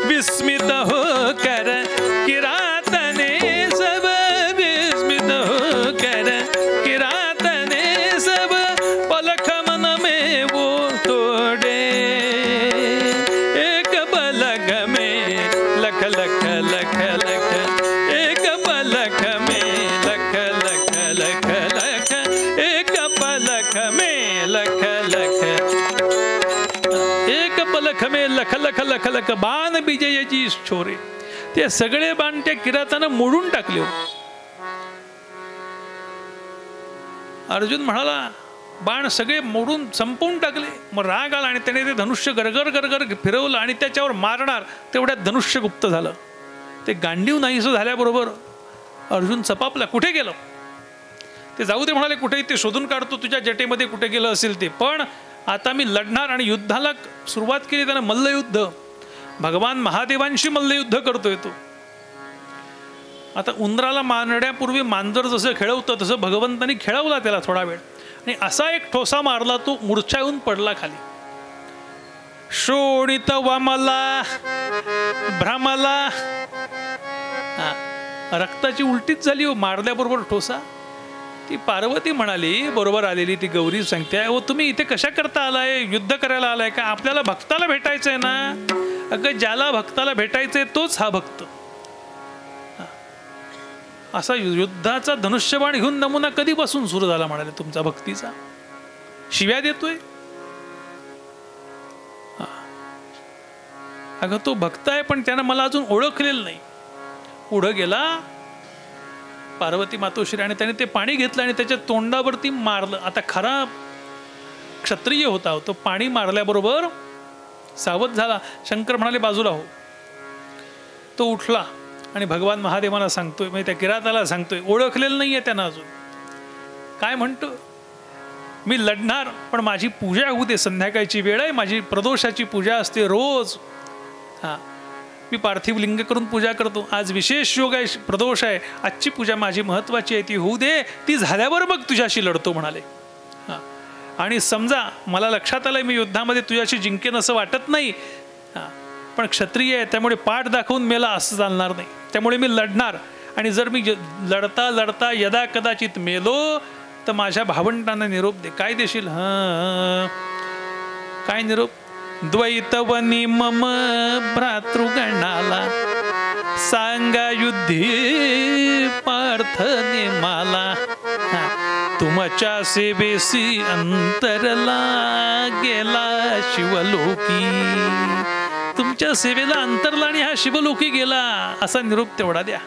विस्मित हो कर किरातने सब, विस्मित हो कर किरातने सब, पलक मन में वो तोड़े, एक पलक में लख लख लख लख, एक पलक में लख लख लख लख, एक पलक में लख लख, एक पलक में लख लख लख लख, बाण विजयाची छोरे. ते सगळे बाण त्या किरातानं मोडून टाकले. अर्जुन म्हणाला बाण सगळे मोडून संपवून टाकले. मग राग आला आणि त्याने ते धनुष्य गरगर गरगर फिरवलं आणि त्याच्यावर मारणार तेवढ्यात धनुष्य गुप्त झालं. ते गांडीव नाहीसं झाल्याबरोबर अर्जुन चपापला. कुठे गेलं ते जाऊ दे म्हणाले, कुठेही ते शोधून काढतो, तुझ्या जटेमध्ये कुठे गेलं असेल ते, पण आता मी लढणार. आणि युद्धाला सुरुवात केली त्यानं. मल्लयुद्ध, भगवान महादेवांशी मल्लयुद्ध करतोय तो. आता उंदराला मारण्यापूर्वी मांजर जसं खेळवतं तसं भगवंतांनी खेळवला त्याला थोडा वेळ, आणि असा एक ठोसा मारला तो मूर्छा येऊन पडला खाली. शोणित वमला भ्रमला, रक्ताची उलटीच झाली हो मारल्याबरोबर ठोसा. ती पार्वती म्हणाली, बरोबर आलेली ती गौरी सांगते, ओ तुम्ही इथे कशा करता आलाय, युद्ध करायला आलाय का, आपल्याला भक्ताला भेटायचंय ना. अगं ज्याला भक्ताला भेटायचंय तोच हा भक्त. असा युद्धाचा धनुष्यबाण घेऊन नमुना कधीपासून सुरू झाला म्हणाले तुमचा भक्तीचा. शिव्या देतोय. अगं तो भक्त आहे पण त्यानं मला अजून ओळखलेलं नाही. पुढं गेला पार्वती मातोश्री आणि त्याने ते पाणी घेतलं आणि त्याच्या तोंडावरती मारलं. आता खरा क्षत्रिय होता, तो पाणी मारल्याबरोबर सावध झाला. शंकर म्हणाले बाजूला हो. तो उठला आणि भगवान महादेवाला सांगतोय, म्हणजे त्या किराताला सांगतोय, ओळखलेलं नाहीये त्यानं अजून. काय म्हणतो, मी लढणार पण माझी पूजा होऊ दे, संध्याकाळची वेळ आहे, माझी प्रदोषाची पूजा असते रोज. हां, मी पार्थिव लिंग करून पूजा करतो. आज विशेष योग आहे, प्रदोष आहे, आजची पूजा माझी महत्त्वाची आहे, ती होऊ दे, ती झाल्यावर मग तुझ्याशी लढतो म्हणाले. हां, आणि समजा मला लक्षात आलं मी युद्धामध्ये तुझ्याशी जिंकेन असं वाटत नाही, हां, पण क्षत्रिय आहे त्यामुळे पाठ दाखवून मेला असं चालणार नाही, त्यामुळे मी लढणार. आणि जर मी लढता लढता यदा कदाचित मेलो तर माझ्या भावंडांना निरोप दे. काय देशील? हां, काय निरोप? द्वैतवनी मम भ्रातृगणाला सांगा युद्धी पार्थने मला. तुमच्या सेवेसी अंतरला गेला शिवलोकी. तुमच्या सेवेला अंतरला आणि हा शिवलोकी गेला असा निरोप तेवढा द्या.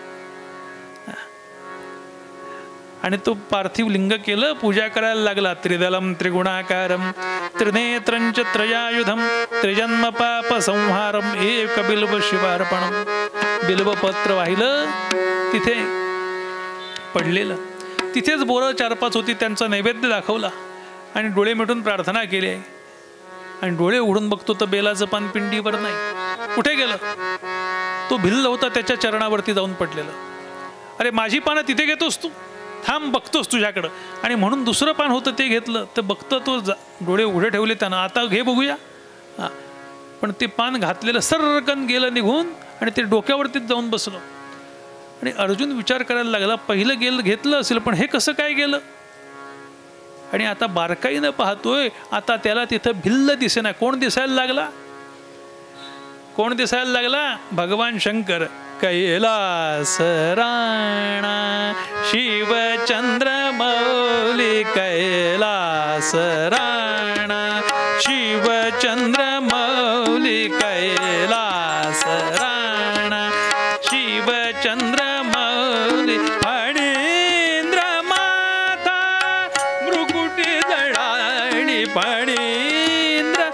आणि तो पार्थिव लिंग केलं, पूजा करायला लागला. त्रिदलम त्रिगुणाकारम त्रिनेत्रंच त्रयायुधम त्रिजन्म पाप संहारम एक बिल्व शिवार्पणम. बिल्वपत्र वाहिलं, तिथे पडलेलं, तिथेच बोरं 4-5 होती, त्यांचा नैवेद्य दाखवला आणि डोळे मिटून प्रार्थना केली. आणि डोळे उघडून बघतो तर बेलाचं पान पिंडीवर नाही. कुठे गेलं? तो भिल्ल होता त्याच्या चरणावरती जाऊन पडलेलं. अरे माझी पानं तिथे घेतोस तू, थांब बघतोस तुझ्याकडं. आणि म्हणून दुसरं पान होतं ते घेतलं. तर बघतं तो डोळे उघडे ठेवले त्यानं, आता घे बघूया. हां, पण ते पान घातलेलं सर्रकन गेलं निघून आणि ते डोक्यावरतीच जाऊन बसलं. आणि अर्जुन विचार करायला लागला, पहिलं घेतलं असेल पण हे कसं काय गेलं. आणि आता बारकाईनं पाहतोय, आता त्याला तिथं भिल्ल दिसेना. कोण दिसायला लागला? कोण दिसायला लागला? भगवान शंकर. कैलास राणा शिव चंद्रमौली, कैलास राणा शिव चंद्रमौली, कैलास शिवचंद्र मौली फणींद्र माथा मृकुटी जडाळी फणींद्र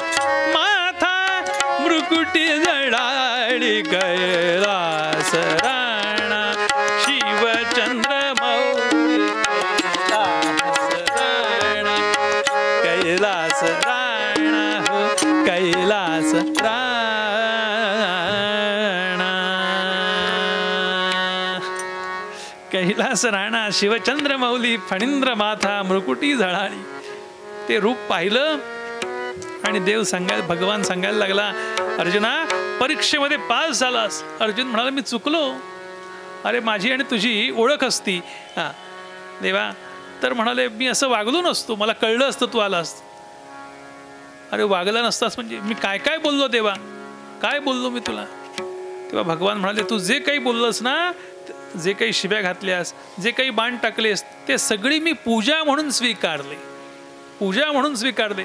माथा मृकुटी जडाळी कैलास राणा शिवचंद्र मौली कैलास राणा हो कैलास राणा कैलास राणा शिवचंद्र मौली फणींद्र माथा मृकुटी झळाळी. ते रूप पाहिलं आणि देव भगवान सांगायला लागला, अर्जुना परीक्षेमध्ये पास झालास. अर्जुन म्हणाला मी चुकलो. अरे माझी आणि तुझी ओळख असती. हा देवा तर म्हणाले मी असं वागलो नसतो, मला कळलं असतं तू आलास. अरे वागला नसतास म्हणजे मी काय काय बोललो देवा, काय बोललो मी तुला. तेव्हा भगवान म्हणाले तू जे काही बोललंस ना, जे काही शिव्या घातल्यास, जे काही बाण टाकलेस, ते सगळी मी पूजा म्हणून स्वीकारले, पूजा म्हणून स्वीकारले.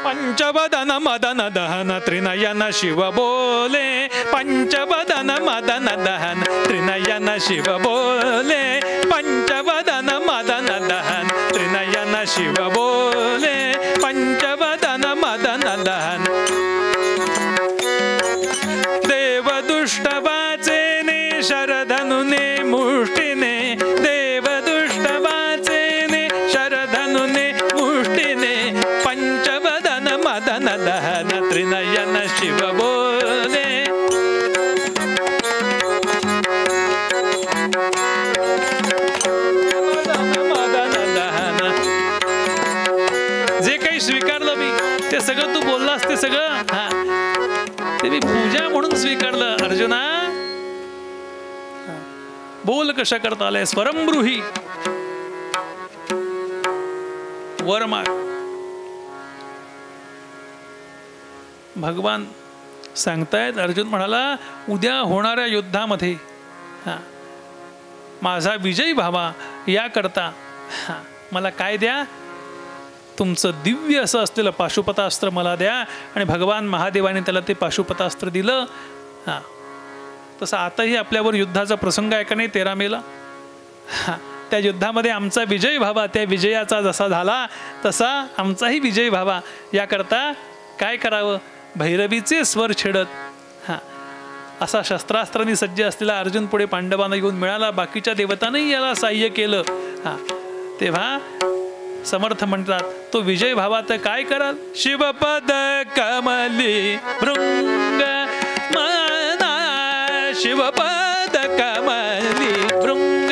पंचवदन मदन दहन त्रिनयन शिव बोले. पंचवदन मदन दहन त्रिनयन शिव बोले. पंचवदन मदन दहन त्रिनयन शिव बोले. पंचवदन मदन दहन. देव दुष्ट वाचेने शरधनुने मुष्टीने. देव दुष्ट वाचेने शरधनुने मुष्टीने. पंचवदन मदन दहन त्रिनयन शिव बोले. मदन दहन. जे काही स्वीकारलं मी ते सगळं तू बोललास ते सगळं हा ते मी पूजा म्हणून स्वीकारलं. अर्जुना बोल कशा करता आलाय. स्वरंब्रूही वर माग. भगवान सांगतायत, अर्जुन म्हणाला उद्या होणाऱ्या युद्धामध्ये माझा विजयी व्हावा याकरता मला काय द्या, तुमचं दिव्य असं असलेलं पाशुपतास्त्र मला द्या. आणि भगवान महादेवाने त्याला ते पाशुपतास्त्र दिलं. तसं आताही आपल्यावर युद्धाचा प्रसंग आहे का नाही 13 मेला. त्या युद्धामध्ये आमचा विजय व्हावा, त्या विजयाचा जसा झाला तसा आमचाही विजय व्हावा याकरता काय करावं. भैरवीचे स्वर छेडत असा शस्त्रास्त्रांनी सज्ज असलेला अर्जुन पुढे पांडवांना येऊन मिळाला. बाकीच्या देवतांनाही याला सहाय्य केलं. तेव्हा समर्थ म्हणतात तो विजय व्हावा तर काय कराल. शिवपद कमली भृंग मना. शिवपद कमली भृंग.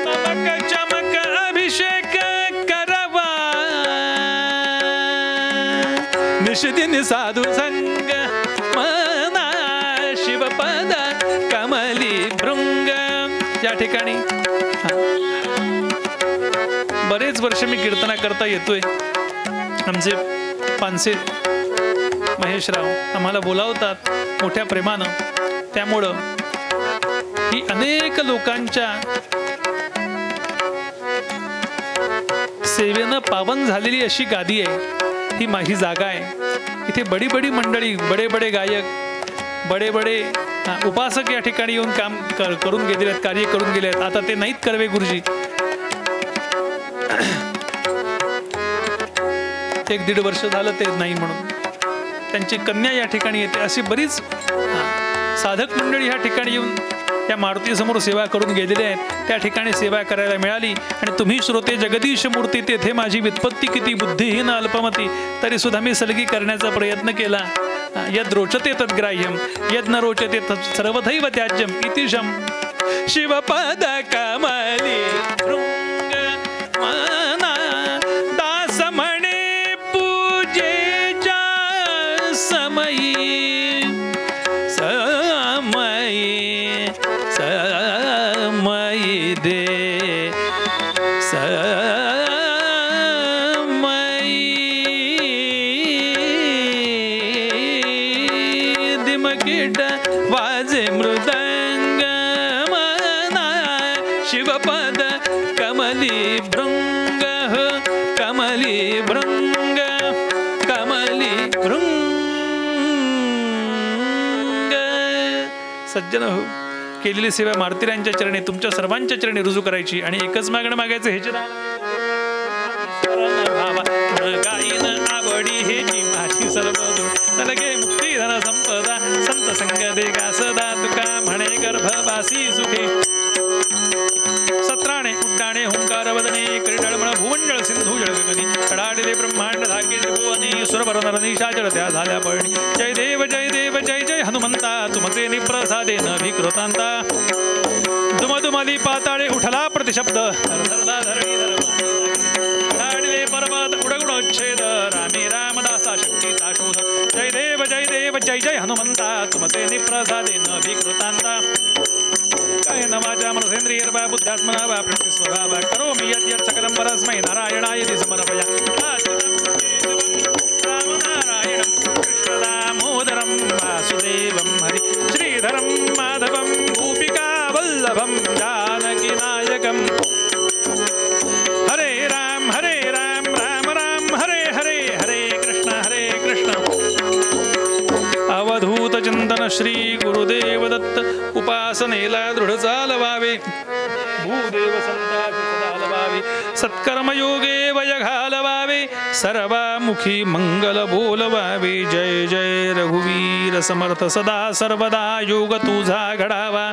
चमक चमक अभिषेक करवा. निषदिनी साधू संग मना. शिवपद कमली भृंग. या ठिकाणी बरेच वर्ष मी कीर्तना करता येतोय. आमचे पानसे महेशराव आम्हाला बोलावतात मोठ्या प्रेमानं. त्यामुळं ही अनेक लोकांच्या सेवेनं पावन झालेली अशी गादी आहे. ही माझी जागा आहे. इथे बडी बडी मंडळी, बडे बडे गायक, बडे बडे उपासक या ठिकाणी येऊन काम करून गेलेले आहेत, कार्य करून गेले आहेत. आता ते नाहीत कर्वे गुरुजी. 1-1.5 वर्ष झालं ते नाही म्हणून. त्यांची कन्या या ठिकाणी येते. अशी बरीच साधक मंडळी ह्या ठिकाणी येऊन त्या मारुतीसमोर सेवा करून गेलेले आहेत. त्या ठिकाणी सेवा करायला मिळाली. आणि तुम्ही श्रोते जगदीश मूर्ती तेथे माझी वित्पत्ती किती बुद्धिहीन अल्पमती, तरी सुद्धा मी सलगी करण्याचा प्रयत्न केला. यद रोचते तद्ग्राह्यम यद न रोचते सर्वथैव त्याज्यम इतिशम. शिवपद कमली भृंग मना. दास म्हणे पूजेच्या समयी समयी समयी दे दिमकिट वाजे मृदंग मना. शिवपद कमली भृंग कमली भृंग कमली सज्जन हो केलेली सेवा मार्तिरांच्या चरणी तुमच्या सर्वांच्या चरणी रुजू करायची आणि एकच मागणं मागायचं हे गायन आवडी हे माझी सर्व लगे मुक्ती धन संपदा संत संग देगा सदा तुका म्हणे गर्भवासी सुखे सत्राणे उड्डाणे हुंकार वदने क्रीडळमळ भुवंजळ सिंधू जळगणी कडाडले ब्रह्मांड धाके त्रिभुवनी सुरवर नर निशाचर त्या झाल्या पळणी जय देव जय जय हनुमंता तुमचे निप्रसादे न विकृतांता दुमदुमली पाताळे उठला प्रतिशब्द धरला धरणी धरले पर्वत उडगुणोच्छेद रामी रामदासा शक्तीचा शोध जय देव जय जय हनुमंता तुमचे निप्रसादे न विकृतांता काय नमाच्या मनसेंद्रियर्वा बुद्धात्मना वा प्रकृतिस्वभावा करोमि यद्यत् सकलं परस्मै नारायणाय इति समर्पया राम नारायणं कृष्णदामोदरं वासुदेवं हरि श्रीधरं माधवं गोपिका वल्लभं जानकीनायकम् हरे राम राम राम हरे हरे हरे कृष्ण अवधूत चिंतन श्री गुरुदेव दत्त उपासनेला दृढ चालवावे भूदेव संताची सदा लवावे सत्कर्म योगे वय घालवावे सर्वामुखी मंगल बोलवावे जय जय रघुवीर समर्थ सदा सर्वदा योग तुझा घडावा